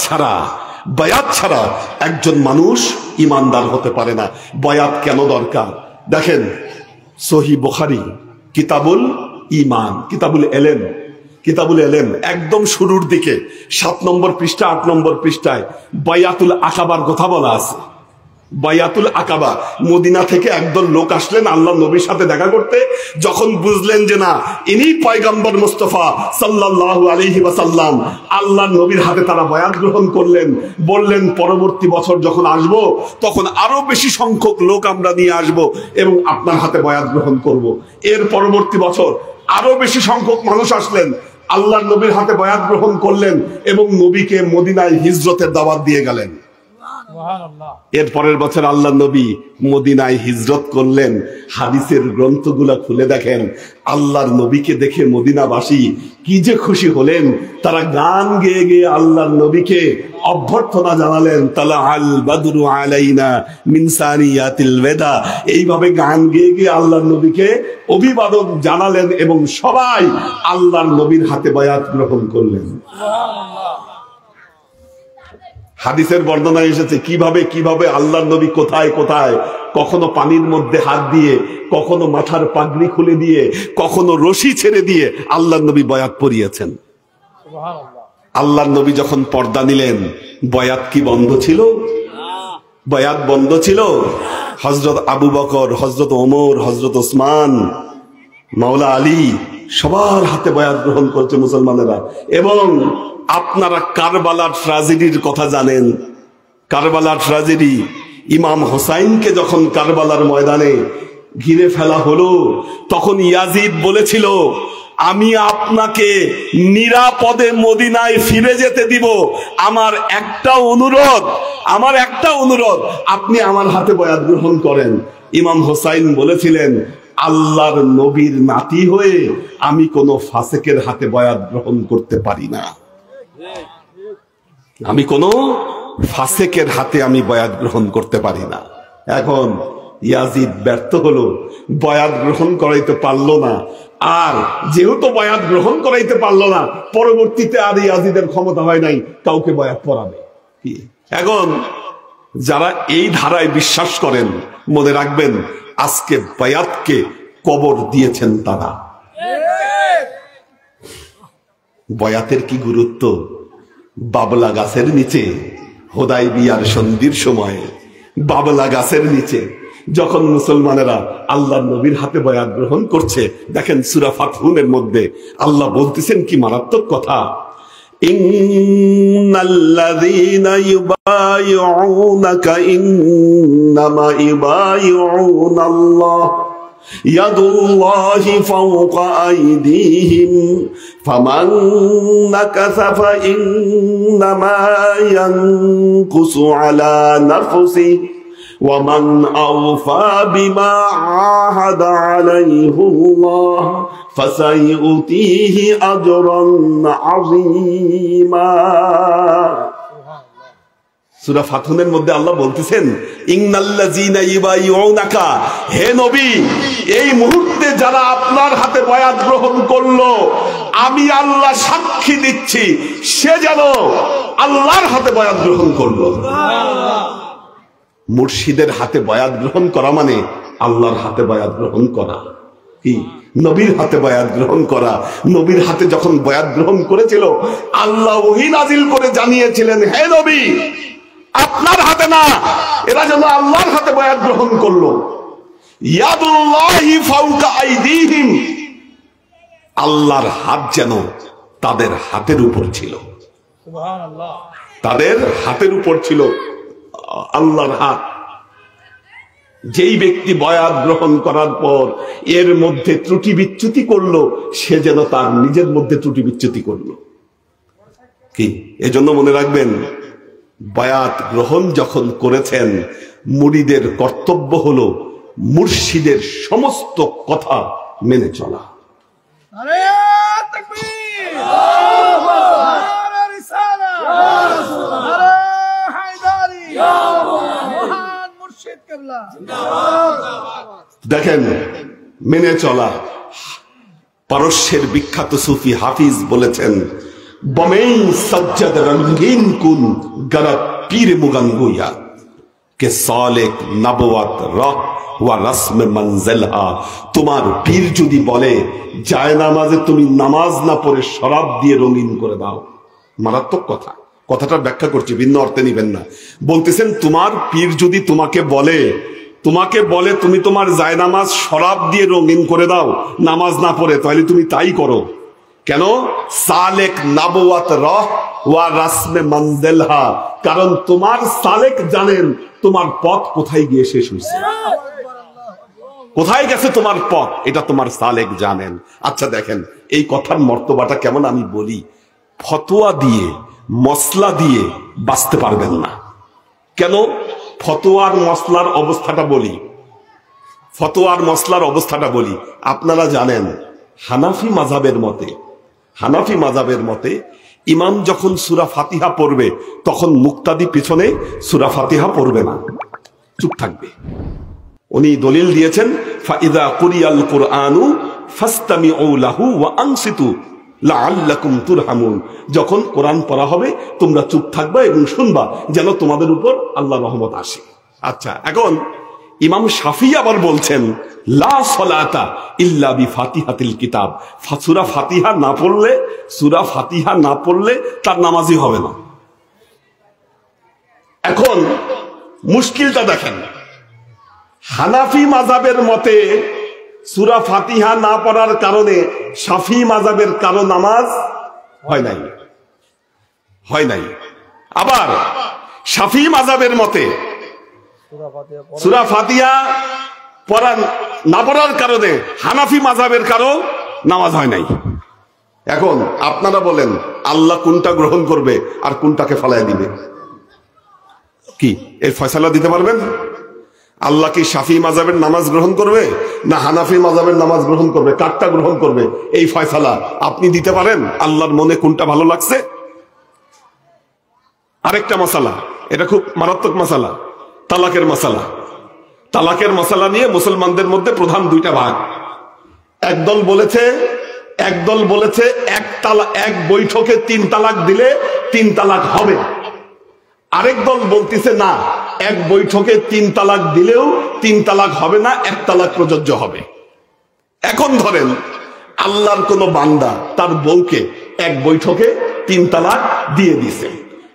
ছাড়া একজন মানুষ ঈমানদার হতে পারে না। বায়াত কেন দরকার? দেখেন সহিহ বুখারী কিতাবুল ঈমান, কিতাবুল এলেম একদম শুরুর দিকে 7 নম্বর পৃষ্ঠা 8 নম্বর পৃষ্ঠায় বায়াতুল আকাবার কথা বলা আছে। বায়াতুল আকাবা, মদিনা থেকে একদল লোক আসলেন আল্লাহ নবীর সাথে দেখা করতে। যখন বুঝলেন যে না ইনি পয়গম্বর মুস্তাফা সাল্লাল্লাহু আলাইহি ওয়াসাল্লাম, আল্লাহ নবীর হাতে তারা বায়াত গ্রহণ করলেন। বললেন পরবর্তী বছর যখন আসব তখন আরো বেশি সংখ্যক লোক আমরা নিয়ে আসব এবং আপনার হাতে বায়াত গ্রহণ করব। এর পরবর্তী বছর আরো বেশি সংখ্যক মানুষ আসলেন, আল্লাহ নবীর হাতে বায়াত গ্রহণ করলেন এবং নবীকে মদিনায় হিজরতের দাওয়াত দিয়ে গেলেন। এর পরের বছর আল্লাহ নবী মদিনায় হিজরত করলেন। হাদিসের গ্রন্থগুলা খুলে দেখেন, আল্লাহর নবীকে দেখে মদিনাবাসী কি যে খুশি হলেন। তারা গান গেয়ে গেয়ে আল্লাহর নবীকে অভ্যর্থনা জানালেন। তালা আল বাদরু আলাইনা মিন সানিয়াতিল ওয়াদা, এইভাবে গান গেয়ে গিয়ে আল্লাহর নবীকে অভিবাদন জানালেন এবং সবাই আল্লাহর নবীর হাতে বায়াত গ্রহণ করলেন। হাদিসের বর্ণনা এসেছে কিভাবে কিভাবে আল্লাহর নবী কোথায় কোথায়, কখনো পানির মধ্যে হাত দিয়ে, কখনো মাথার পাগড়ি খুলে দিয়ে, কখনো রশি ছেড়ে দিয়ে আল্লাহর নবী বয়াত পড়িয়েছেন। আল্লাহর নবী যখন পর্দা নিলেন, বয়াত কি বন্ধ ছিল? বয়াত বন্ধ ছিল? হযরত আবু বকর, হযরত ওমর, হযরত ওসমান, মাওলা আলী সবার হাতে বয়াত গ্রহণ করছে মুসলমানেরা। এবং আপনারা কারবালার ট্র্যাজেডির কথা জানেন। কারবালার ট্র্যাজেডি, ইমাম হোসাইনকে যখন কারবালার ময়দানে ঘিরে ফেলা হলো, তখন ইয়াজিদ বলেছিল, আমি আপনাকে নিরাপদে মদিনায় ফিরে যেতে দিব, আমার একটা অনুরোধ, আপনি আমার হাতে বয়াত গ্রহণ করেন। ইমাম হোসাইন বলেছিলেন, আল্লাহর নবীর নাতি হয়ে আমি কোন ফাসেকের হাতে বয়াত গ্রহণ করতে পারি না। আমি কোন ফাসেকের হাতে আমি বয়াত গ্রহণ করতে পারি না। এখন ইয়াজিদ ব্যর্থ হলো, বয়াত গ্রহণ করাইতে পারলো না। আর যেহেতু বয়াত গ্রহণ করাইতে পারলো না, পরবর্তীতে আর ইয়াজিদের ক্ষমতা হয় নাই কাউকে বয়াত পড়াবে। এখন যারা এই ধারায় বিশ্বাস করেন, মনে রাখবেন আজকে বয়াতকে কবর দিয়েছেন তারা। বয়াতের কি গুরুত্ব! বাবলা গাছের নিচে হুদায়বিয়ার সন্ধির সময় বাবলা গাছের নিচে যখন মুসলমানেরা আল্লাহর নবীর হাতে বয়াত গ্রহণ করছে, দেখেন সূরা ফাতহুনের মধ্যে আল্লাহ বলতেছেন কি মারাত্মক কথা, ইন্নাল্লাযীনা ইউবাইউনাকা ইন্নামা ইউবাইউনাল্লাহ ইয়াদুল্লাহি ফাওকা আইদিহিম ফামান নাকাসা ফাইন্নামা ইয়ানকুসু আলা নাফসিহি ومن أوفى بما عاهد عليه الله فسيؤتيه أجرا عظيما। সূরা ফাতহুনের মধ্যে আল্লাহ বলতেছেন, ইন্নাল্লাযীনা ইউবাইউনাকা, হে নবী, এই মুহূর্তে যারা আপনার হাতে বয়াত গ্রহণ করলো, আমি আল্লাহ সাক্ষী দিচ্ছি সে যেন আল্লাহর হাতে বয়াত গ্রহণ করলো। মুর্শিদের হাতে বয়াত গ্রহণ করা মানে আল্লাহর হাতে বয়াত গ্রহণ করা। কি? নবীর হাতে বয়াত গ্রহণ করা। নবীর হাতে যখন বয়াত গ্রহণ করেছিল, আল্লাহ ওহী নাজিল করে জানিয়েছিলেন, হে নবী, আপনার হাতে না, এরা যেন আল্লাহর হাতে বয়াত গ্রহণ করলো। ইয়াদুল্লাহি ফাওকা আইদিহিম, আল্লাহর হাত যেন তাদের হাতের উপর ছিল। সুবহানাল্লাহ, তাদের হাতের উপর ছিল আল্লাহর হাত। যেই ব্যক্তি বয়াত গ্রহণ করার পর এর মধ্যে ত্রুটি বিচ্যুতি করলো, সে যেন তার নিজের মধ্যে ত্রুটি বিচ্যুতি করলো। কি? এজন্য মনে রাখবেন, বয়াত গ্রহণ যখন করেছেন, মুরিদের কর্তব্য হলো মুর্শিদের সমস্ত কথা মেনে চলা। দেখেন, মেনে চলা। পারস্যের বিখ্যাত সুফি হাফিজ বলেছেন, বমেই সজ্জদ রঙ্গিন কুন গরত পীর মুগঙ্গুয়া কে সালেক নবওয়াত রাহ ওয়া রসম মনজিলহা। তোমার পীর যদি বলে জায়নামাজে তুমি নামাজ না পড়ে শরাব দিয়ে রঙিন করে দাও, মারাত্মক কথা। কথাটা ব্যাখ্যা করছি, ভিন্ন অর্থে নিবেন না। বলতেছেন, তোমার পীর যদি তোমাকে বলে তুমি তোমার জায়নামাজ শরাব দিয়ে রঙিন করে দাও নামাজ না পড়ে, তাহলে তুমি তাই করো। কেন? সালেক নবওয়াত রাহ ওয়া রসমে মনজিলহা, কারণ তোমার সালেক জানেন তোমার পথ কোথায় গিয়ে শেষ হয়েছে, কোথায় গেছে তোমার পথ, এটা তোমার সালেক জানেন। আচ্ছা দেখেন, এই কথার মর্তবাটা কেমন আমি বলি। ফতোয়া দিয়ে, মসলা দিয়ে বাঁচতে পারবেন না। কেন? ফতোয়ার মসলার অবস্থাটা বলি, আপনারা জানেন হানাফি মাযহাবের মতে ইমাম যখন সূরা ফাতিহা পড়বে, তখন মুক্তাদি পিছনে সূরা ফাতিহা পড়বে না, চুপ থাকবে। উনি দলিল দিয়েছেন, ফাইদা কুরিয়াল কুরআনু ফাসতামিউ লাহু ওয়া আনসিতু লাআল্লাকুম তুরহামুন, যখন কোরআন পড়া হবে তোমরা চুপ থাকবা এবং শুনবা, যেন তোমাদের উপর আল্লাহর রহমত আসে। আচ্ছা, এখন ইমাম শাফি আবার বলছেন লা সলাতা ইল্লা বিফাতিহাতিল কিতাব, সূরা ফাতিহা না পড়লে, সূরা ফাতিহা না পড়লে তার নামাজই হবে না। এখন মুশকিলটা দেখেন, হানাফি মাযহাবের মতে সূরা ফাতিহা না পড়ার কারণে শাফি মাযহাবের কারো নামাজ হয় নাই। আবার শাফি মাযহাবের মতে সূরা ফাতিহা না পড়ার কারণে হানাফি মাযহাবের কারো নামাজ হয় নাই। এখন আপনারা বলেন আল্লাহ কোনটা গ্রহণ করবে আর কোনটাকে ফালায় দিবে? কি এর ফয়সালা দিতে পারবেন? আল্লাহ কি শাফি মাযহাবের নামাজ গ্রহণ করবে না হানাফি মাযহাবের নামাজ গ্রহণ করবে? কারটা গ্রহণ করবে এই ফয়সালা আপনি দিতে পারেন? আল্লাহর মনে কোনটা ভালো লাগছে? আরেকটা মাসালা, এটা খুব মারাত্মক মাসালা, তালাকের মাসালা। তালাকের মাসালা নিয়ে মুসলমানদের মধ্যে প্রধান দুইটা ভাগ। একদল বলেছে এক বৈঠকে 3 তালাক দিলে 3 তালাক হবে। আরেক দল বলতেছে না, এক বৈঠকে 3 তালাক দিলেও 3 তালাক হবে না, 1 তালাক প্রযোজ্য হবে। এখন ধরেন আল্লাহর কোন বান্দা তার বউকে এক বৈঠকে 3 তালাক দিয়ে দিছে।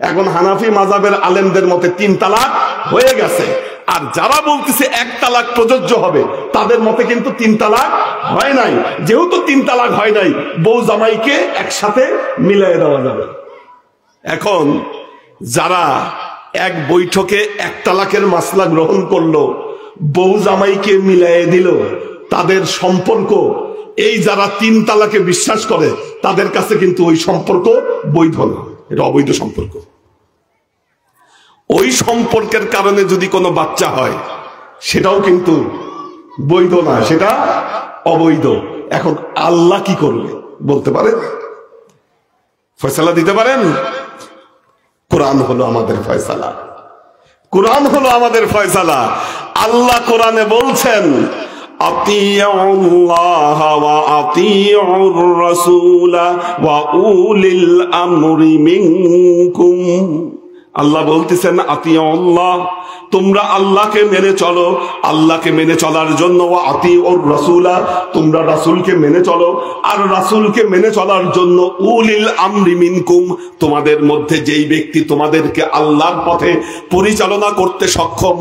এখন হানাফি মাযহাবের আলেমদের মতে 3 তালাক হয়ে গেছে, আর যারা বলতেছে 1 তালাক প্রযোজ্য হবে তাদের মতে কিন্তু 3 তালাক হয় নাই। যেহেতু 3 তালাক হয় নাই, বউ জামাইকে একসাথে মিলিয়ে দেওয়া যাবে। এখন যারা এক বৈঠকে 1 তালাকের মাসলা গ্রহণ করলো, বউ জামাইকে মিলিয়ে দিল, তাদের সম্পর্ক, এই যারা 3 তালাকে বিশ্বাস করে তাদের কাছে কিন্তু ওই সম্পর্ক বৈধ না, এটা অবৈধ সম্পর্ক। ওই সম্পর্কের কারণে যদি কোনো বাচ্চা হয় সেটাও কিন্তু বৈধ না, সেটা অবৈধ। এখন আল্লাহ কি করবে বলতে পারেন? ফয়সালা দিতে পারেন? কোরআন হলো আমাদের ফয়সালা, কোরআন হলো আমাদের ফয়সালা। আল্লাহ কোরআনে বলছেন আতিউল্লাহ ওয়া আতিউর রাসূলা ওয়া উলিল আমরি মিনকুম। আল্লাহ বলতেছেন আতিউল্লাহ, তোমরা আল্লাহকে মেনে চলো, আল্লাহকে মেনে চলার জন্য ওয়া আতিউর রাসূলা, তোমরা রাসূলকে মেনে চলো, আর রাসূলকে মেনে চলার জন্য উলিল আমরি মিনকুম, তোমাদের মধ্যে যেই ব্যক্তি তোমাদেরকে আল্লাহর পথে পরিচালনা করতে সক্ষম,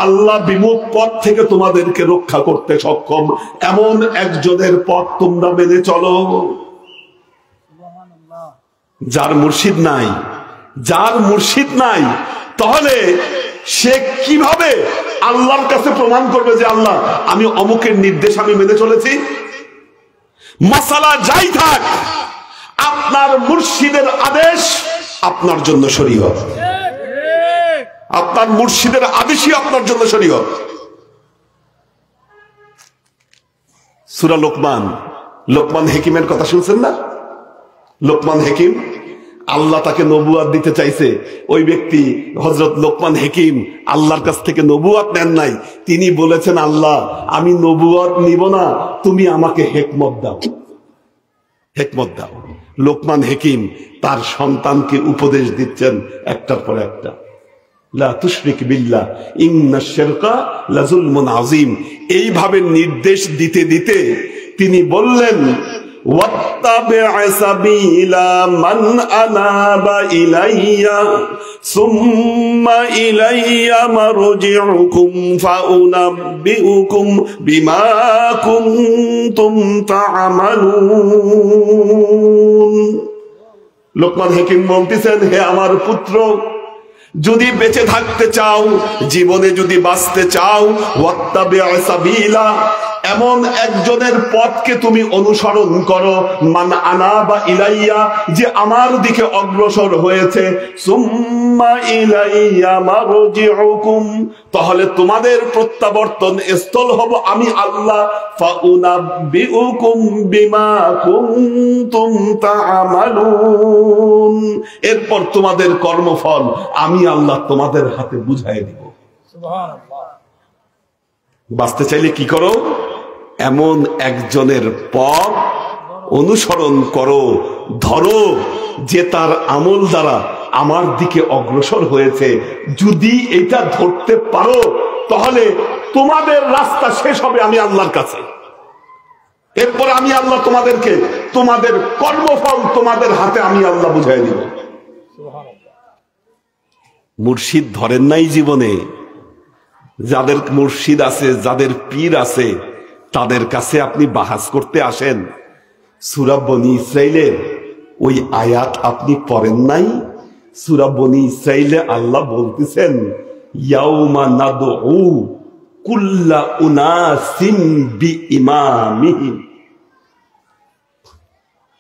আল্লাহ বিমুখ পথ থেকে তোমাদেরকে রক্ষা করতে সক্ষম, এমন একজনের পথ তোমরা মেনে চলো। যার মুর্শিদ নাই, তাহলে সে কিভাবে আল্লাহর কাছে প্রমাণ করবে যে আল্লাহ আমি অমুকের নির্দেশ আমি মেনে চলেছি? মাসালা যাই থাক, আপনার মুর্শিদের আদেশ আপনার জন্য শরীয়ত, আপনার মুর্শিদের আদেশই আপনার জন্য শরীয়ত। সূরা লোকমান হাকিমের কথা শুনছেন না? লোকমান হাকিম, আল্লাহ তাকে নবুয়াত দিতে চাইছে, ওই ব্যক্তি হযরত লোকমান হাকিম আল্লাহর কাছ থেকে নবুয়াত নেন নাই। তিনি বলেছেন আল্লাহ আমি নবুয়াত নিব না, তুমি আমাকে হিকমত দাও। লোকমান হাকিম তার সন্তানকে উপদেশ দিচ্ছেন একটার পর একটা, লা তুশরিক বিল্লাহ ইন্নাশ শিরকা লাযুলমুন আযীম। এইভাবে নির্দেশ দিতে দিতে তিনি বললেন ওয়াত্তাবি' সাবিলা মান আনাবা ইলাইয়া সুম্মা ইলাইয়া মারজিউকুম ফাউনাব্বিউকুম বিমা কুনতুম তা'মালুন। লোকমান হাকিম বলতেছেন, হে আমার পুত্র, যদি বেঁচে থাকতে চাও, জীবনে যদি বাঁচতে চাও, ওয়াত্তাবি' সাবিলা, এমন একজনের পথকে তুমি অনুসরণ করো, মান আনাবা ইলাইয়া, যে আমার দিকে অগ্রসর হয়েছে, সুম্মা ইলাইয়া মারজিউকুম, তাহলে তোমাদের প্রত্যাবর্তন স্থল হব আমি আল্লাহ, ফাউনাব্বিউকুম বিমা কুনতুম তা'মালুন, এরপর তোমাদের কর্মফল আমি আল্লাহ তোমাদের হাতে বুঝাই দিব। সুবহানাল্লাহ। বাঁচতে চাইলে কি করো? এমন একজনের পথ অনুসরণ করো, ধরো যে তার আমল দ্বারা আমার দিকে অগ্রসর হয়েছে। যদি এটা ধরতে পারো তাহলে তোমাদের রাস্তা শেষ হবে আমি আল্লাহর কাছে। এরপর আমি আল্লাহ তোমাদেরকে তোমাদের কর্মফল তোমাদের হাতে আমি আল্লাহ বুঝাই দিব। মুর্শিদ ধরেন নাই জীবনে? যাদের মুর্শিদ আছে, যাদের পীর আছে, তাদের কাছে আপনি বাহাস করতে আসেন। সূরা বনী ইসরাইলের ওই আয়াত আপনি পড়েন নাই? সূরা বনী ইসরাইলে আল্লাহ বলতেছেন ইয়াউমা নাদউ কুল্লা উনাসিন বিইমামিহিম।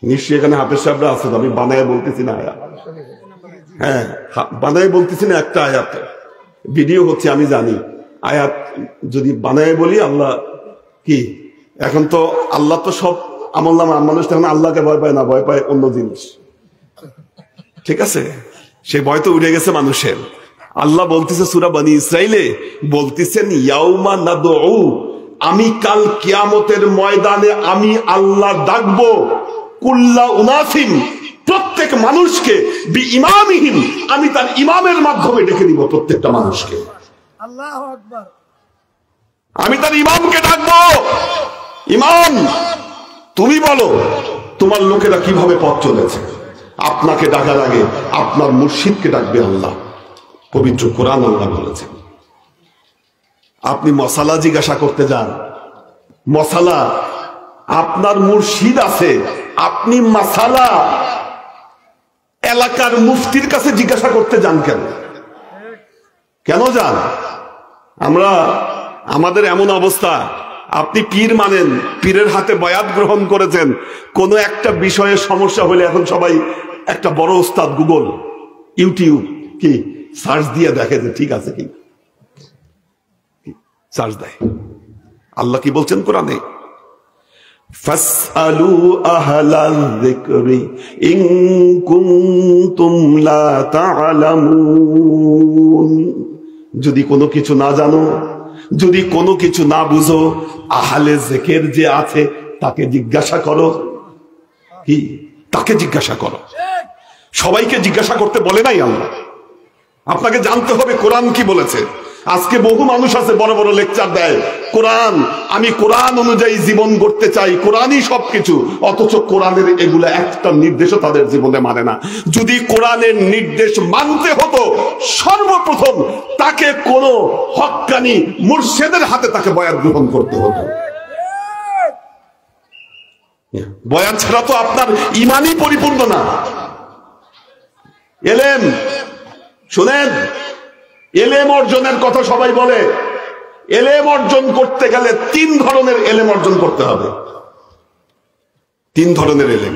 নিশ্চয়ই এখানে হাফেজ সাহেবরা আছে, আমি বানায় বলতেছি না আয়াত। হ্যাঁ, বানায় বলতেছি না, একটা আয়াত ভিডিও হচ্ছে আমি জানি। আয়াত যদি বানায় বলি আল্লাহ কি, এখন তো আল্লাহ তো সব আমল নামা, মানুষ তখন আল্লাহকে ভয় পায় না, ভয় পায় অন্য জিনিস। ঠিক আছে, সে ভয় তো উঠে গেছে মানুষের। আল্লাহ বলতেছে সূরা বনী ইসরাইলে বলতেছেন ইয়াউমা নাদউ, আমি কাল কিয়ামতের ময়দানে আমি আল্লাহ ডাকবো কুল্লা উনাসিন, প্রত্যেক মানুষকে বিইমামিহিম, আমি তার ইমামের মাধ্যমে ডেকে দিব প্রত্যেকটা মানুষকে। আল্লাহু আকবার। আমি তার ইমামকে ডাকবো, ইমাম তুমি বলো তোমার লোকেরা কিভাবে পথ চলেছে। আপনাকে ডাকার আগে আপনার মুর্শিদকে ডাকবে আল্লাহ। পবিত্র কোরআন আল্লাহ বলেছেন। আপনি মশালা জিজ্ঞাসা করতে যান, মশালা আপনার মুর্শিদ আছে, আপনি মাসালা এলাকার মুফতির কাছে জিজ্ঞাসা করতে যান কেন? কেন যান? আমাদের এমন অবস্থা, আপনি পীর মানেন, পীরের হাতে বয়াত গ্রহণ করেছেন, কোন একটা বিষয়ে সমস্যা হলে এখন সবাই একটা বড় ওস্তাদ গুগল, ইউটিউব কি সার্চ দিয়ে দেখে যে ঠিক আছে কি, সার্চ দেয়। আল্লাহ কি বলছেন কোরআনে? ফাসআলু আহলাল যিকরি ইন কুনতুম লা তা'লামুন, যদি কোনো কিছু না জানো, যদি কোনো কিছু না বুঝো, আহলে যিকির যে আছে তাকে জিজ্ঞাসা করো। কি? তাকে জিজ্ঞাসা করো। সবাইকে জিজ্ঞাসা করতে বলে নাই আল্লাহ, আপনাকে জানতে হবে কোরআন কি বলেছে। আজকে বহু মানুষ আছে বড় বড় লেকচার দেয়, কোরআন, আমি কোরআন অনুযায়ী জীবন গড়তে চাই, কোরআনই সবকিছু, অথচ কোরআনের এগুলা একটা নির্দেশও তাদের জীবনে মানে না। যদি কোরআনের নির্দেশ মানতে হতো সর্বপ্রথম তাকে কোন হক্কানি মুর্শিদের হাতে তাকে বয়াত গ্রহণ করতে হতো। বয়াত ছাড়া তো আপনার ঈমানই পরিপূর্ণ না। এলেম শুনেন, এলেম অর্জনের কথা সবাই বলে, এলেম অর্জন করতে গেলে 3 ধরনের এলেম অর্জন করতে হবে। 3 ধরনের এলেম।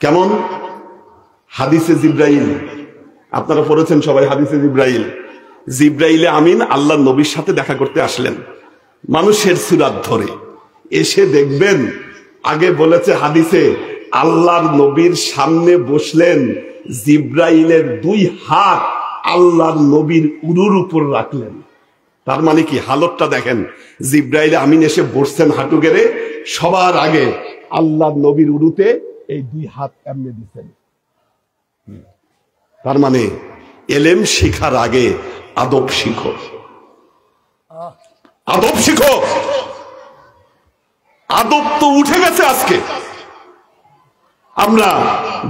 কেমন? হাদিসে জিব্রাইল, আপনারা পড়েছেন সবাই হাদিসে জিব্রাইল। জিব্রাইলে আমিন আল্লাহ নবীর সাথে দেখা করতে আসলেন মানুষের সুরাত ধরে। এসে দেখবেন, আগে বলেছে হাদিসে, আল্লাহর নবীর সামনে বসলেন, জিব্রাইলের 2 হাত আল্লাহর নবীর উরুর উপর রাখলেন। তার মানে কি হালতটা দেখেন, জিব্রাইল আমিন এসে বসছেন হাঁটু গেড়ে, সবার আগে আল্লাহর নবীর উরুতে এই 2 হাত এমনি দিচ্ছেন। তার মানে এলেম শিখার আগে আদব শিখো, আদব শিখো। আদব তো উঠে গেছে আজকে। আমরা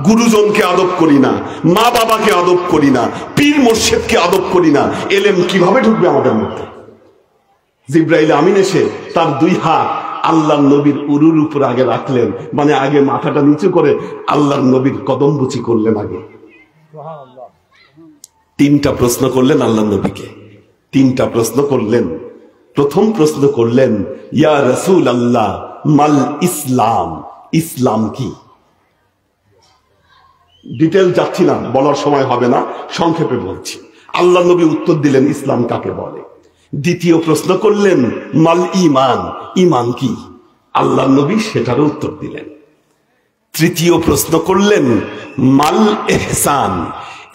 গুরুজনকে আদব করি না, মা বাবাকে আদব করি না, পীর মুর্শিদকে আদব করি না। এলেম কিভাবে ঢুকবে আমাদের মধ্যে? জিব্রাইল আমিন এসে তার 2 হাত আল্লাহর নবীর উরুর উপর আগে রাখলেন, মানে আগে মাথাটা নিচু করে আল্লাহর নবীর কদম বুচি করলেন। আগে 3টা প্রশ্ন করলেন আল্লাহর নবীকে, 3টা প্রশ্ন করলেন। প্রথম প্রশ্ন করলেন, ইয়া রাসূলুল্লাহ মাল ইসলাম, ইসলাম কি? ডিটেল যাচ্ছি না, বলার সময় হবে না, সংক্ষেপে বলছি। আল্লাহ নবী উত্তর দিলেন, ইসলাম কাকে বলে। দ্বিতীয় প্রশ্ন করলেন, মাল ঈমান, ঈমান কি? আল্লাহ নবী সেটারও উত্তর দিলেন। তৃতীয় প্রশ্ন করলেন, মাল ইহসান,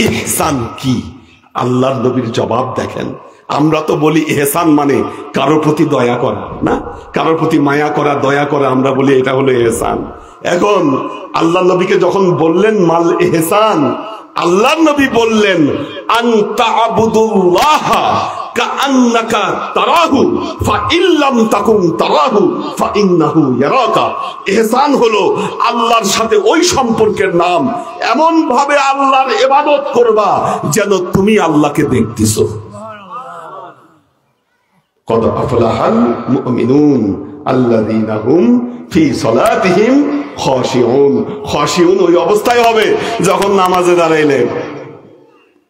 ইহসান কি? আল্লাহর নবীর জবাব দেখেন, আমরা তো বলি ইহসান মানে কারোর প্রতি দয়া করা, না কারোর প্রতি মায়া করা, দয়া করা, আমরা বলি এটা হলো ইহসান। এখন আল্লাহ নবীকে যখন বললেন মাল ইহসান, আল্লাহ নবী বললেন আনতা আবুদুল্লাহ কাআন্নাকা তারাহু ফাইল্লাম তাকুন তারাহু ফাইন্নাহু ইয়ারাকা। ইহসান হলো আল্লাহর সাথে ওই সম্পর্কের নাম, এমন ভাবে আল্লাহর ইবাদত করবা যেন তুমি আল্লাহকে দেখতেছো। কদ আফলাহাল মুমিনুন আল্লাযীনা হুম ফি সালাতিহিম খাশিউন। খাশিউন ওই অবস্থায় হবে যখন নামাজে দাঁড়াইলে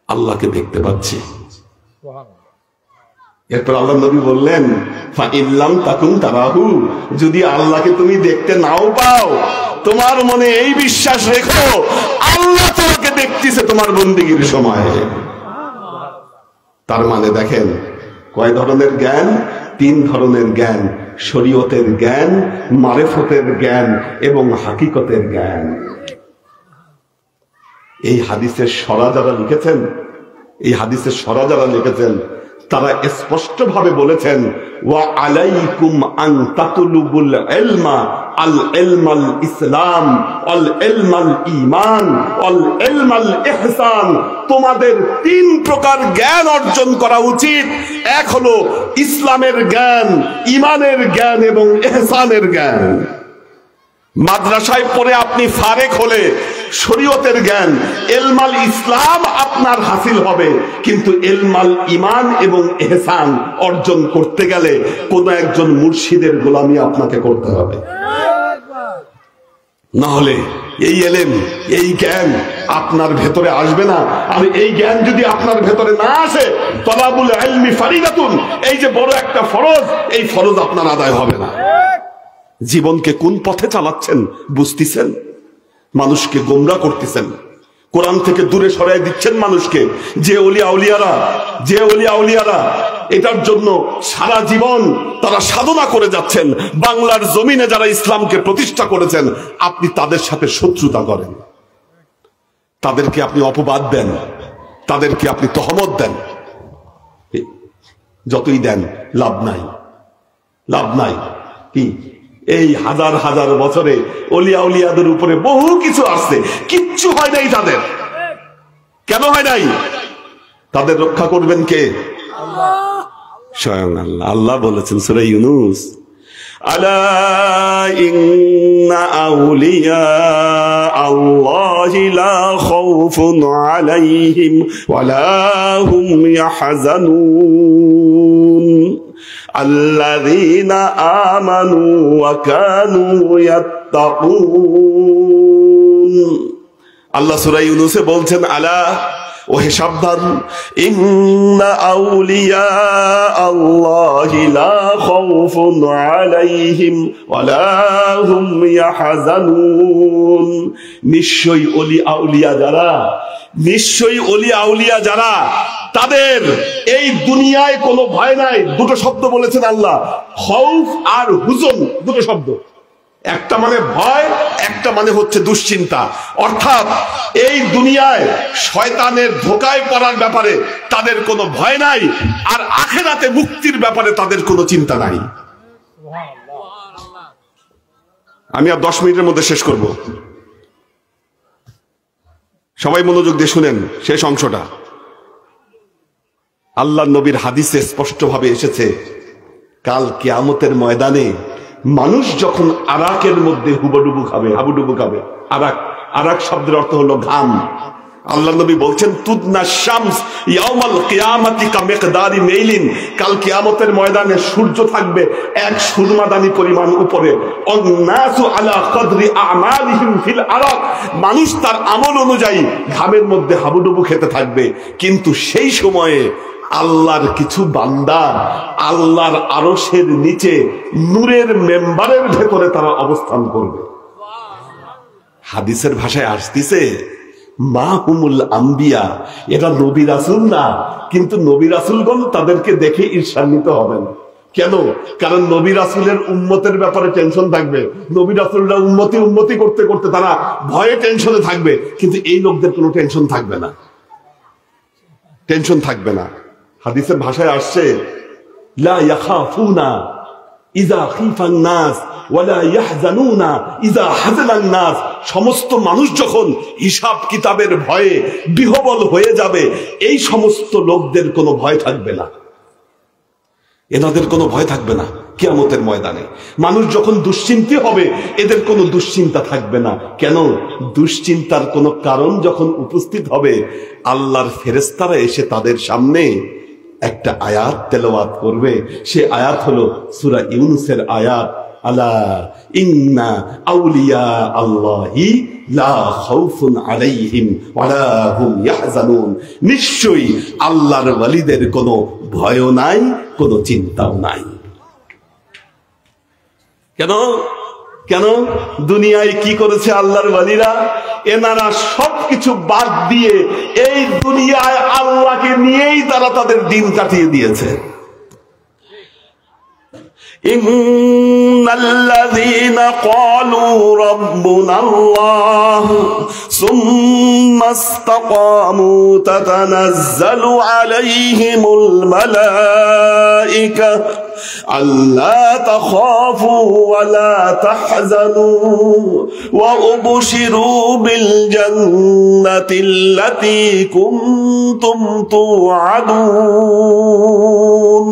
আল্লাহকে দেখতে পাচ্ছি। এরপর আল্লাহ নবী বললেন ফাইল্লাম তাকুন তারাহু, যদি আল্লাহকে তুমি দেখতে নাও পাও, তোমার মনে এই বিশ্বাস রেখো আল্লাহ তোমাকে দেখতেছে তোমার বন্দেগীর সময়। তার মানে দেখেন কয় ধরনের জ্ঞান? 3 ধরনের জ্ঞান, শরীয়তের জ্ঞান, মারিফতের জ্ঞান এবং হাকিকতের জ্ঞান। এই হাদিসের সরা যারা লিখেছেন, এই হাদিসের সরা যারা লিখেছেন তারা স্পষ্ট ভাবে বলেছেন ওয়া আলাইকুম আন তাতলুবুল ইলমা আল ইলমাল ইসলাম আল ইলমাল ঈমান আল ইলমাল ইহসান। তোমাদের 3 প্রকার জ্ঞান অর্জন করা উচিত। এক হলো ইসলামের জ্ঞান, ঈমানের জ্ঞান এবং ইহসানের জ্ঞান। মাদ্রাসায় পড়ে আপনি ফারেক হলে শরীয়তের জ্ঞান ইলমাল ইসলাম আপনার হাসিল হবে, কিন্তু ইলমাল ঈমান এবং ইহসান অর্জন করতে গেলে কোন একজন মুর্শিদের গোলামি আপনাকে করতে হবে, না হলে এই ইলম এই জ্ঞান আপনার ভেতরে আসবে না। আর এই জ্ঞান যদি আপনার ভেতরে না আসে, তলাবুল ইলমি ফারিদাতুন, এই যে বড় একটা ফরজ, এই ফরজ আপনার আদায় হবে না। জীবনকে কোন পথে চালাচ্ছেন বুঝতেছেন? মানুষকে গোমরা করতেছেন, কোরআন থেকে দূরে সরাই দিচ্ছেন মানুষকে। যে ওলিয়া আউলিয়ারা এটার জন্য সারা জীবন তারা সাধনা করে যাচ্ছেন, বাংলার জমিনে যারা ইসলামকে প্রতিষ্ঠা করেছেন, আপনি তাদের সাথে শত্রুতা করেন, তাদেরকে আপনি অপবাদ দেন, তাদেরকে আপনি তহমত দেন। যতই দেন লাভ নাই, লাভ নাই। কি এই হাজার হাজার বছরে ওলিয়া উলিয়াদের উপরে বহু কিছু আসছে, কিচ্ছু হয় নাই তাদের। কেন হয় নাই? তাদের রক্ষা করবেন কে? স্বয়ং আল্লাহ। আল্লাহ বলেছেন সূরা ইউনূস, আলা ইন্না আউলিয়া আল্লাহি লা খাউফুন আলাইহিম ওয়া লা হুম ইয়াহজানুন আল্লাযীনা আমানু ওয়া কানু ইয়াত্তাকুন। আল্লাহ সূরা ইউনূসে বলছেন আলা, ওহে সাবধান, ইন্না আউলিয়া আল্লাহি লা খাউফুন আলাইহিম ওয়া লা হুম ইয়াহজানুন। নিশ্চয়ই ওলি আউলিয়া যারা, নিশ্চয়ই ওলি আউলিয়া যারা, তাদের এই দুনিয়ায় কোনো ভয় নাই। 2টো শব্দ বলেছেন আল্লাহ, খৌফ আর হুজন, 2টো শব্দ। একটা মানে ভয়, একটা মানে হচ্ছে দুশ্চিন্তা। অর্থাৎ এই দুনিয়ায় শয়তানের ধোঁকায় পড়ার ব্যাপারে তাদের কোনো ভয় নাই, আর আখিরাতে মুক্তির ব্যাপারে তাদের কোনো চিন্তা নাই। আমি আর 10 মিনিটের মধ্যে শেষ করব, সবাই মনোযোগ দিয়ে শুনেন শেষ অংশটা। আল্লাহ নবীর হাদিসে স্পষ্টভাবে এসেছে, কাল কিয়ামতের ময়দানে মানুষ যখন আরাকের মধ্যে হুবুডুবু খাবে, হাবুডুবু খাবে। আরাক শব্দের অর্থ হলো ঘাম। আল্লাহ নবী বলছেন তুদনা শামস ইয়াউমাল কিয়ামাতি কামিকদারি মাইলিন। কাল কিয়ামতের ময়দানে সূর্য থাকবে 1 সুরমাদানি পরিমাণ উপরে। অন্নাসু আলা কদরি আমালিহিম ফিল আরাক। মানুষ তার আমল অনুযায়ী ঘামের মধ্যে হাবুডুবু খেতে থাকবে। কিন্তু সেই সময়ে আল্লাহর কিছু বান্দা আল্লাহর আরশের নিচে নূরের মেম্বারের ভেতরে তারা অবস্থান করবে। হাদিসের ভাষায় আসতেছে মা হুমুল আম্বিয়া, এটা নবী রাসূল না, কিন্তু নবী রাসূলগণ তাদেরকে দেখে ঈর্ষান্বিত হবেন। কেন? কারণ নবী রাসূলের উম্মতের ব্যাপারে টেনশন থাকবে। নবী রাসূলরা উম্মতি করতে করতে তারা ভয়ে টেনশনে থাকবে, কিন্তু এই লোকদের কোনো টেনশন থাকবে না, টেনশন থাকবে না। হাদিসের ভাষায় আসছে লা ইয়াখাফুনা ইযা খিফান নাস ওয়ালা ইয়াহজানুনা ইযা হাজানান নাস। সমস্ত মানুষ যখন হিসাব কিতাবের ভয়ে বিহ্বল হয়ে যাবে, এই সমস্ত লোকদের কোনো ভয় থাকবে না, এনাদের কোনো ভয় থাকবে না। কিয়ামতের ময়দানে মানুষ যখন দুশ্চিন্তা হবে, এদের কোনো দুশ্চিন্তা থাকবে না। কেন? দুশ্চিন্তার কোনো কারণ যখন উপস্থিত হবে, আল্লাহর ফেরেশতারা এসে তাদের সামনে একটা আয়াত তেলাওয়াত করবে। সে আয়াত হলো সূরা ইউনূসের আয়াত, আলা ইন্না আউলিয়া আল্লাহি লা খাউফুন আলাইহিম ওয়ালা হুম ইয়াহজানুন। নিশ্চয়ই আল্লাহর ওয়ালিদের কোনো ভয়ও নাই, কোনো চিন্তাও নাই। কেন? কেন? দুনিয়ায় কি করেছে আল্লাহর ওয়ালিরা? এনারা সবকিছু বাদ দিয়ে এই দুনিয়ায় আল্লাহকে নিয়েই তারা তাদের দিন কাটিয়ে দিয়েছে। ইন্নাল্লাযীনা ক্বালু রাব্বুনাল্লাহ সুম্মা ইসতাকামু তাতানাজ্জালু আলাইহিমুল মালায়েকা আল্লা তাখাফু ওয়া লা তাহজানু ওয়া উবশিরু বিল জান্নাতিল্লাতী কুনতুম তুআদুন।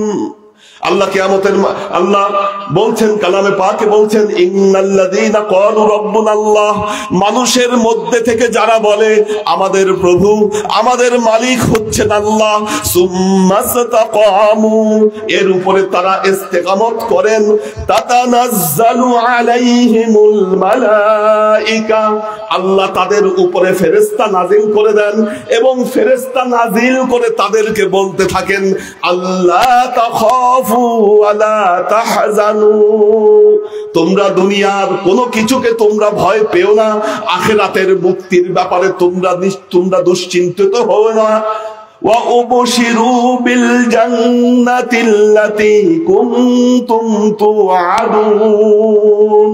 আল্লাহ কিয়ামতের আল্লাহ বলছেন, কালামে পাকে বলছেন, ইন্নাল্লাযীনা ক্বালু রাব্বুনাল্লাহ, মানুষের মধ্যে থেকে যারা বলে আমাদের প্রভু, আমাদের মালিক হচ্ছেন আল্লাহ, সুম্মা ইসতাকামু, এর উপরে তারা ইস্তেকামত করেন, তাতানাজ্জালু আলাইহিমুল মালায়েকা, আল্লাহ তাদের উপরে ফেরেশতা নাজিল করে দেন এবং ফেরেশতা নাজিল করে তাদেরকে বলতে থাকেন, আল্লাহ তাখাফু ওয়ালা তাহজানু, তোমরা দুনিয়ার কোনো কিছুকে তোমরা ভয় পেও না, আখিরাতের মুক্তির ব্যাপারে তোমরা দুশ্চিন্তিত হও না। ওয়া উবশিরু বিল জান্নাতিল্লাতী কুনতুম তুআদুন,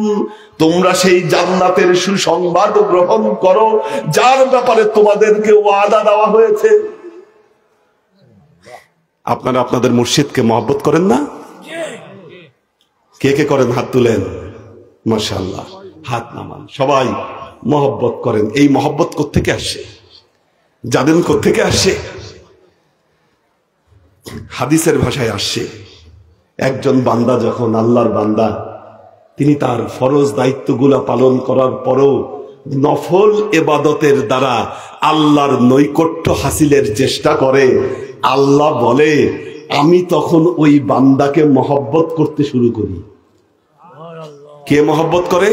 তোমরা সেই জান্নাতের সুসংবাদ গ্রহণ করো যার ব্যাপারে তোমাদেরকে ওয়াদা দেওয়া হয়েছে। আপনারা আপনাদের মুর্শিদকে মহব্বত করেন না? কে কে করেন? হাত তুলেন। মাশাআল্লাহ, হাত নামান। সবাই মহব্বত করেন। এই মহব্বত কোত্থেকে আসে? জানেন কোত্থেকে আসে? হাদিসের ভাষায় আসছে, একজন বান্দা যখন আল্লাহর বান্দা, তিনি তার ফরজ দায়িত্বগুলা পালন করার পরও নফল ইবাদতের দ্বারা আল্লাহর নৈকট্য হাসিলের চেষ্টা করে, আল্লাহ বলে আমি তখন ওই বান্দাকে মহব্বত করতে শুরু করি। কে মহব্বত করে?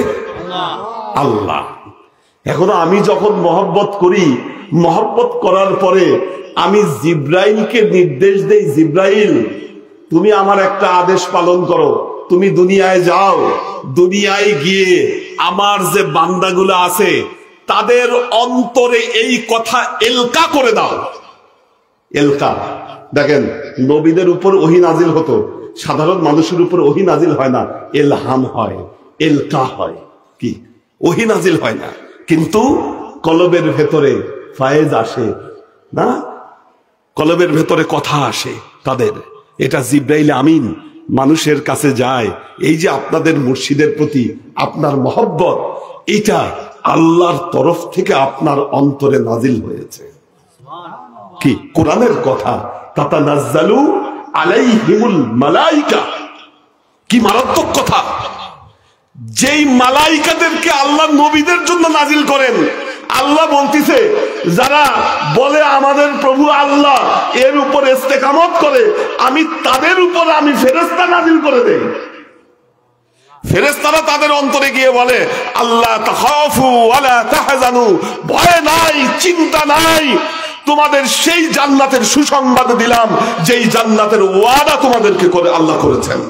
আল্লাহ। এখন আমি যখন মহব্বত করি, মহব্বত করার পরে আমি জিব্রাইলকে নির্দেশ দেই, জিব্রাইল তুমি আমার একটা আদেশ পালন করো, তুমি দুনিয়ায় যাও, দুনিয়ায় গিয়ে আমার যে বান্দাগুলো আছে তাদের অন্তরে এই কথা এলকা করে দাও। এলকা, দেখেন নবীদের উপর ওহী নাজিল হতো, সাধারণ মানুষের উপর ওহী নাজিল হয় না, এলহাম হয়, এলকা হয়। কি? ওহী নাজিল হয় না, কিন্তু কলবের ভেতরে ফায়েজ আসে না, কলবের ভেতরে কথা আসে তাদের। এটা জিব্রাইল আমিন মানুষের কাছে যায়। এই যে আপনাদের মুর্শিদের প্রতি আপনার মহব্বত, এটা আল্লাহর তরফ থেকে আপনার অন্তরে নাজিল হয়েছে। কি? কোরআনের কথা, তাতানাজ্জালু আলাইহিমুল মালায়েকা। কি মারাত্মক কথা! যেই মালাইকাদেরকে আল্লাহ নবীদের জন্য নাজিল করেন, আল্লাহ বলতিছে যারা বলে আমাদের প্রভু আল্লাহ, এর উপর ইস্তেকামত করে, আমি তাদের উপর আমি ফেরেশতা নাজিল করে দেই। ফেরেশতারা তাদের অন্তরে গিয়ে বলে আল্লাহ তাখাফু ওয়ালা তাহজানু, ভয় নাই, চিন্তা নাই, তোমাদের সেই জান্নাতের সুসংবাদ দিলাম যেই জান্নাতের ওয়াদা তোমাদেরকে করে আল্লাহ করেছেন।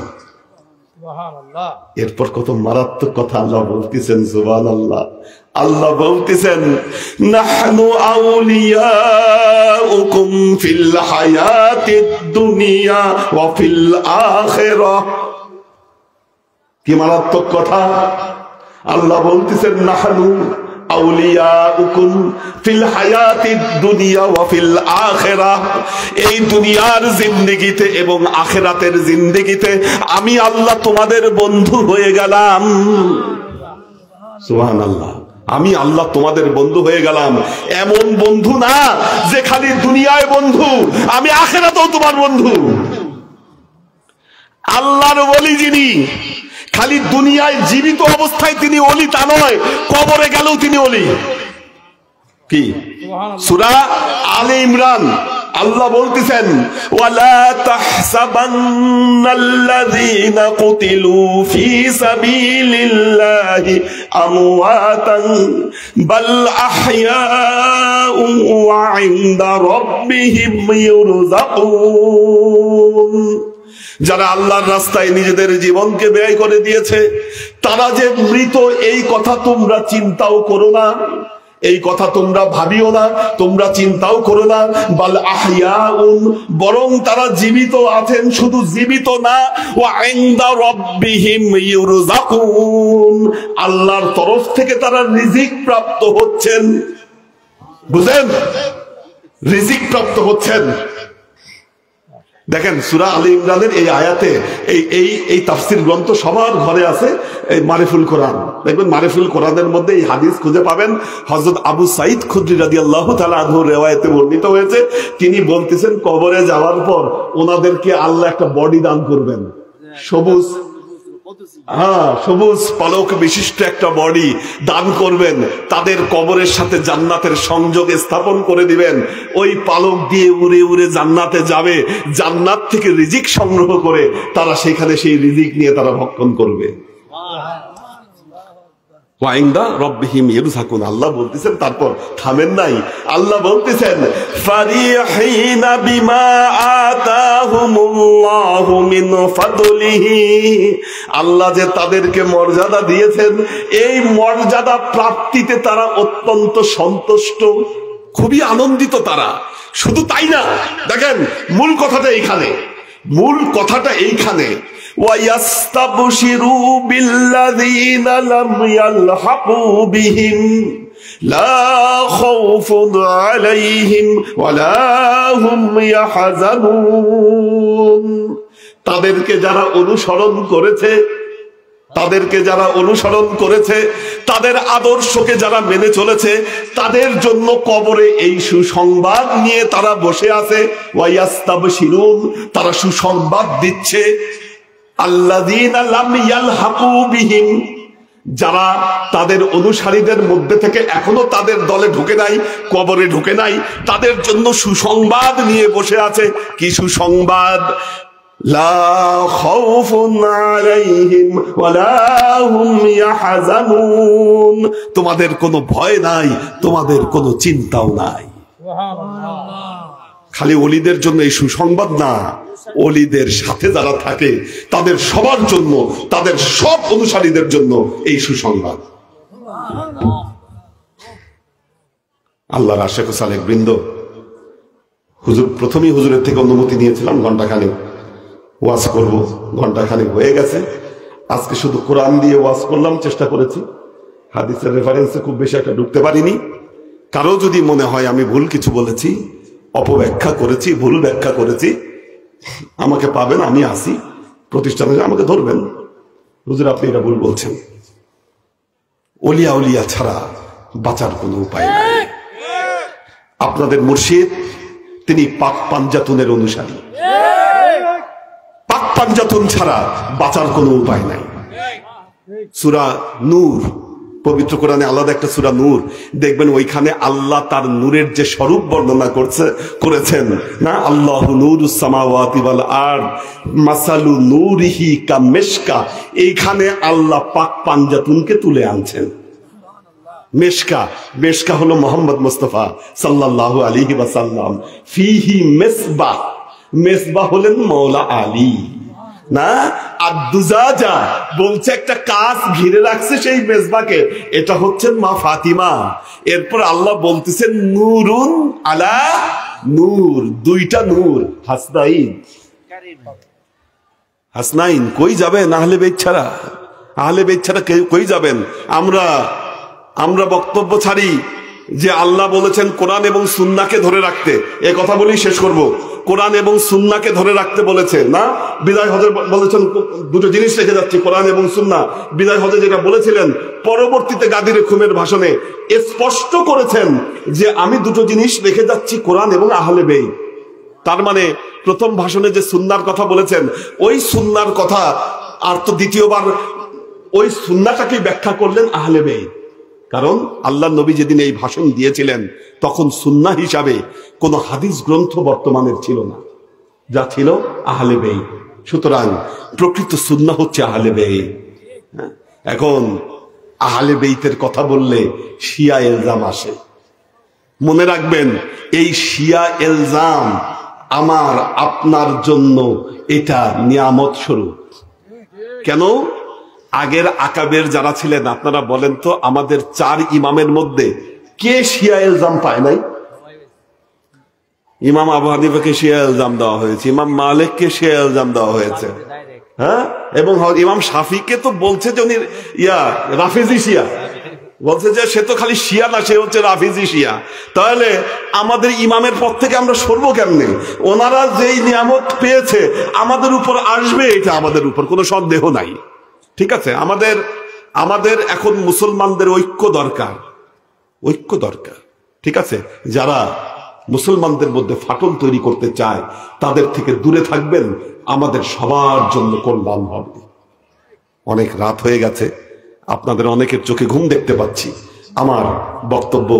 এরপর কত মারাত্মক কথা আল্লাহ বলতেছেন, সুবহানাল্লাহ। আল্লাহ বলতেছেন নাহনু আউলিয়াউকুম ফিল হায়াতিদ দুনিয়া ওয়া ফিল আখিরাহ। কি মারাত্মক কথা! আল্লাহ বলতেছেন নাহনু, আউলিয়াউকুম ফিল হায়াতিদ দুনিয়া ওয়া ফিল আখিরাহ, এই দুনিয়ার জিন্দেগিতে এবং আখিরাতের জিন্দেগিতে আমি আল্লাহ তোমাদের বন্ধু হয়ে গেলাম। সুবহানাল্লাহ। আমি আল্লাহ তোমাদের বন্ধু হয়ে গেলাম, এমন বন্ধু না যে খালি দুনিয়ায় বন্ধু, আমি আখিরাতেও তোমার বন্ধু। আল্লাহর ওলি যিনি, খালি দুনিয়ায় জীবিত অবস্থায় তিনি ওলি তা নয়, কবরে গেলেও তিনি ওলি। কি সূরা আলে ইমরান আল্লাহ বলতেছেন, ওয়ালা তাহসাবান্নাল্লাযীনা কুতিলু ফী সাবিলিল্লাহি আমওয়াতান বাল আহইয়াউ ওয়া ইনদা রাব্বিহিম ইউরযাকুন। যারা আল্লাহর রাস্তায় নিজেদের জীবনকে ব্যয় করে দিয়েছে তারা যে মৃত, এই কথা তোমরা চিন্তাও করো না, এই কথা তোমরা ভাবিও না, তোমরা চিন্তাও করো না। বাল আহইয়াউন, বরং তারা জীবিত আছেন, শুধু জীবিত না, ওয়া ইনদা রাব্বিহিম ইউরযাকুন, আল্লাহর তরফ থেকে তারা রিজিক প্রাপ্ত হচ্ছেন। বুঝেন, রিজিক প্রাপ্ত হচ্ছেন। দেখেন সূরা আলে ইমরানের এই আয়াতে এই তাফসীর গ্রন্থ সবার ঘরে আছে, এই মারিফুল কোরআন। দেখবেন মারিফুল কোরআনের মধ্যে এই হাদিস খুঁজে পাবেন। হযরত আবু সাঈদ খুদরি রাদিয়াল্লাহু তাআলা আনহু রিওয়ায়াতে বর্ণিত হয়েছে, তিনি বলতেছেন কবরে যাওয়ার পর ওনাদেরকে আল্লাহ একটা বডি দান করবেন, সবুজ, সবুজ পালক বিশিষ্ট একটা বডি দান করবেন, তাদের কবরের সাথে জান্নাতের সংযোগ স্থাপন করে দিবেন। ওই পালক দিয়ে উড়ে উড়ে জান্নাতে যাবে, জান্নাত থেকে রিজিক সংগ্রহ করে তারা সেখানে সেই রিজিক নিয়ে তারা ভক্ষণ করবে। আল্লাহ বলতেছেন, তারপর থামেন নাই, আল্লাহ বলতেছেন ফারিহিনা বিমা আতাহুমুল্লাহু মিন ফাদলিহি, আল্লাহ যে তাদেরকে মর্যাদা দিয়েছেন, এই মর্যাদা প্রাপ্তিতে তারা অত্যন্ত সন্তুষ্ট, খুবই আনন্দিত তারা। শুধু তাই না, দেখেন মূল কথাটা এইখানে, মূল কথাটা এইখানে, وَيَسْتَبْشِرُوا بِالَّذِينَ لَمْ يَلْحَقُوا بِهِمْ لَا خَوْفٌ عَلَيْهِمْ وَلَا هُمْ يَحْزَنُونَ। তাদেরকে যারা অনুসরণ করেছে, তাদেরকে যারা অনুসরণ করেছে, তাদের আদর্শকে যারা মেনে চলেছে, তাদের জন্য কবরে এই সুসংবাদ নিয়ে তারা বসে আছে। ওয়ায়াস্তাবশিরুন, তারা সুসংবাদ দিচ্ছে। আল্লাযীনা লাম ইয়ালহাকু বিহিম, যারা তাদের অনুসারীদের মধ্যে থেকে এখনো তাদের দলে ঢুকে নাই, কবরে ঢুকে নাই, তাদের জন্য সুসংবাদ নিয়ে বসে আছে। কি সুসংবাদ? লা খাউফুন আলাইহিম ওয়ালা হুম ইয়াহজানুন, তোমাদের কোনো ভয় নাই, তোমাদের কোনো চিন্তাও নাই। খালি ওলিদের জন্য এই সুসংবাদ না, ওলিদের সাথে যারা থাকে তাদের সবার জন্য, তাদের সব অনুসারীদের জন্য এই সুসংবাদ। আল্লাহর আশিক ও সালেক বৃন্দ, হুজুর প্রথমেই হুজুরের থেকে অনুমতি নিয়েছিলাম ঘন্টাখানেক ওয়াজ করব, ঘন্টাখানেক হয়ে গেছে। আজকে শুধু কোরআন দিয়ে ওয়াজ করলাম, চেষ্টা করেছি হাদিসের রেফারেন্সে খুব বেশি একটা ঢুকতে পারিনি। কারো যদি মনে হয় আমি ভুল কিছু বলেছি, অপব্যাখ্যা করেছি, ভুল ব্যাখ্যা করেছি, আমাকে পাবেন, আমি আসি প্রতিষ্ঠানে, আমাকে ধরবেন, হুজুর আপনি এটা ভুল বলছেন। ওলিয়া উলিয়া ছাড়া বাঁচার কোনো উপায় নাই। আপনাদের মুর্শিদ তিনি পাক পাঞ্জাতুনের অনুসারী, পাক পাঞ্জাতুন ছাড়া বাঁচার কোনো উপায় নাই। সূরা নূর, পবিত্র কোরআনে আলাদা একটা সূরা নূর, দেখবেন ওইখানে আল্লাহ তার নূরের যে স্বরূপ বর্ণনা করেছেন না, আল্লাহু নূরুস সামাওয়াতি ওয়াল আরদ মাসালু নূরিহি কামিশকা, এইখানে আল্লাহ পাক পাঞ্জাতুনকে তুলে আনছেন। মেশকা, মেশকা হলো মুহাম্মদ মুস্তাফা সাল্লাল্লাহু আলাইহি ওয়াসাল্লাম। ফিহি মিসবাহ, মিসবাহ হলেন মাওলা আলী না। আদ-দুজাজা বলছে একটা কাজ ঘিরে রাখছে সেই মেজবাকে, এটা হচ্ছেন মা ফাতিমা। এরপর আল্লাহ বলতেছেন নূরুন আলা নূর, দুইটা নূর। হাসনাইন, হাসনাইন কই যাবেন? আহলে বাইত ছাড়া, আহলে বাইত ছাড়া কই যাবেন? আমরা আমরা বক্তব্য ছাড়ি যে আল্লাহ বলেছেন কোরআন এবং সুন্নাহকে ধরে রাখতে। এই কথা বলেই শেষ করব। কোরআন এবং সুন্নাহকে ধরে রাখতে বলেছে না? বিদায় হজে বলেছেন দুটো জিনিস রেখে যাচ্ছি, কোরআন এবং সুন্নাহ। বিদায় হজে যেটা বলেছিলেন, পরবর্তীতে গাদিরে খুমের ভাষণে স্পষ্ট করেছেন যে আমি দুটো জিনিস রেখে যাচ্ছি, কোরআন এবং আহলে বেইত। তার মানে প্রথম ভাষণে যে সুন্নাহর কথা বলেছেন, ওই সুন্নাহর কথা আর তো দ্বিতীয়বার ওই সুন্নাহটাকে ব্যাখ্যা করলেন আহলে বেইত। কারণ আল্লাহ নবী যেদিন এই ভাষণ দিয়েছিলেন তখন সুন্নাহ হিসাবে কোন হাদিস গ্রন্থ বর্তমানের ছিল না, যা ছিল আহলে বেইত। সুতরাং প্রকৃত সুন্নাহ হচ্ছে আহলে বেইত। এখন আহলে বেইতের কথা বললে শিয়া ইলজাম আসে। মনে রাখবেন, এই শিয়া ইলজাম আমার আপনার জন্য এটা নিয়ামত স্বরূপ। কেন? আগের আকাবের যারা ছিলেন, আপনারা বলেন তো, আমাদের 4 ইমামের মধ্যে কে শিয়া ইলজাম পায় নাই? ইমাম আবু হানিফাকে শিয়া ইলজাম দেওয়া হয়েছে, ইমাম মালিককে শিয়া ইলজাম দেওয়া হয়েছে, হ্যাঁ, এবং ইমাম শাফিকে তো বলছে যে উনি রাফিজি শিয়া, বলছে যে সে তো খালি শিয়া না, সে হচ্ছে রাফিজি শিয়া। তাহলে আমাদের ইমামের পর থেকে আমরা সরবো কেমনে? ওনারা যেই নিয়ামত পেয়েছে আমাদের উপর আসবে, এটা আমাদের উপর কোনো সন্দেহ নাই। ঠিক আছে, আমাদের এখন মুসলমানদের ঐক্য দরকার, ঐক্য দরকার। ঠিক আছে, যারা মুসলমানদের মধ্যে ফাটল তৈরি করতে চায় তাদের থেকে দূরে থাকবেন, আমাদের সবার জন্য কল্যাণ হবে। অনেক রাত হয়ে গেছে, আপনাদের অনেকের চোখে ঘুম দেখতে পাচ্ছি। আমার বক্তব্য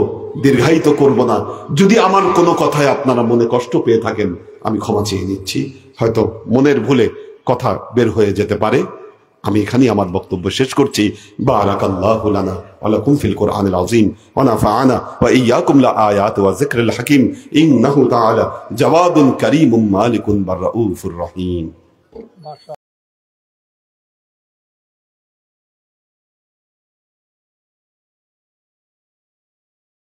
দীর্ঘায়িত করব না। যদি আমার কোনো কথায় আপনারা মনে কষ্ট পেয়ে থাকেন, আমি ক্ষমা চেয়ে নিচ্ছি। হয়তো মনের ভুলে কথা বের হয়ে যেতে পারে। আমি এখানেই আমার বক্তব্য শেষ করছি। বারাকাল্লাহু লানা ওয়া লাকুম ফিল কুরআনিল আযীম ওয়া নাফা'না ওয়া ইয়্যাকুম লা আয়াতি ওয়া যিকরিল হাকীম ইন্নাহু তাআলা জাওয়াদুন কারীমুম মালিকুন বার রাউফুর রহিম।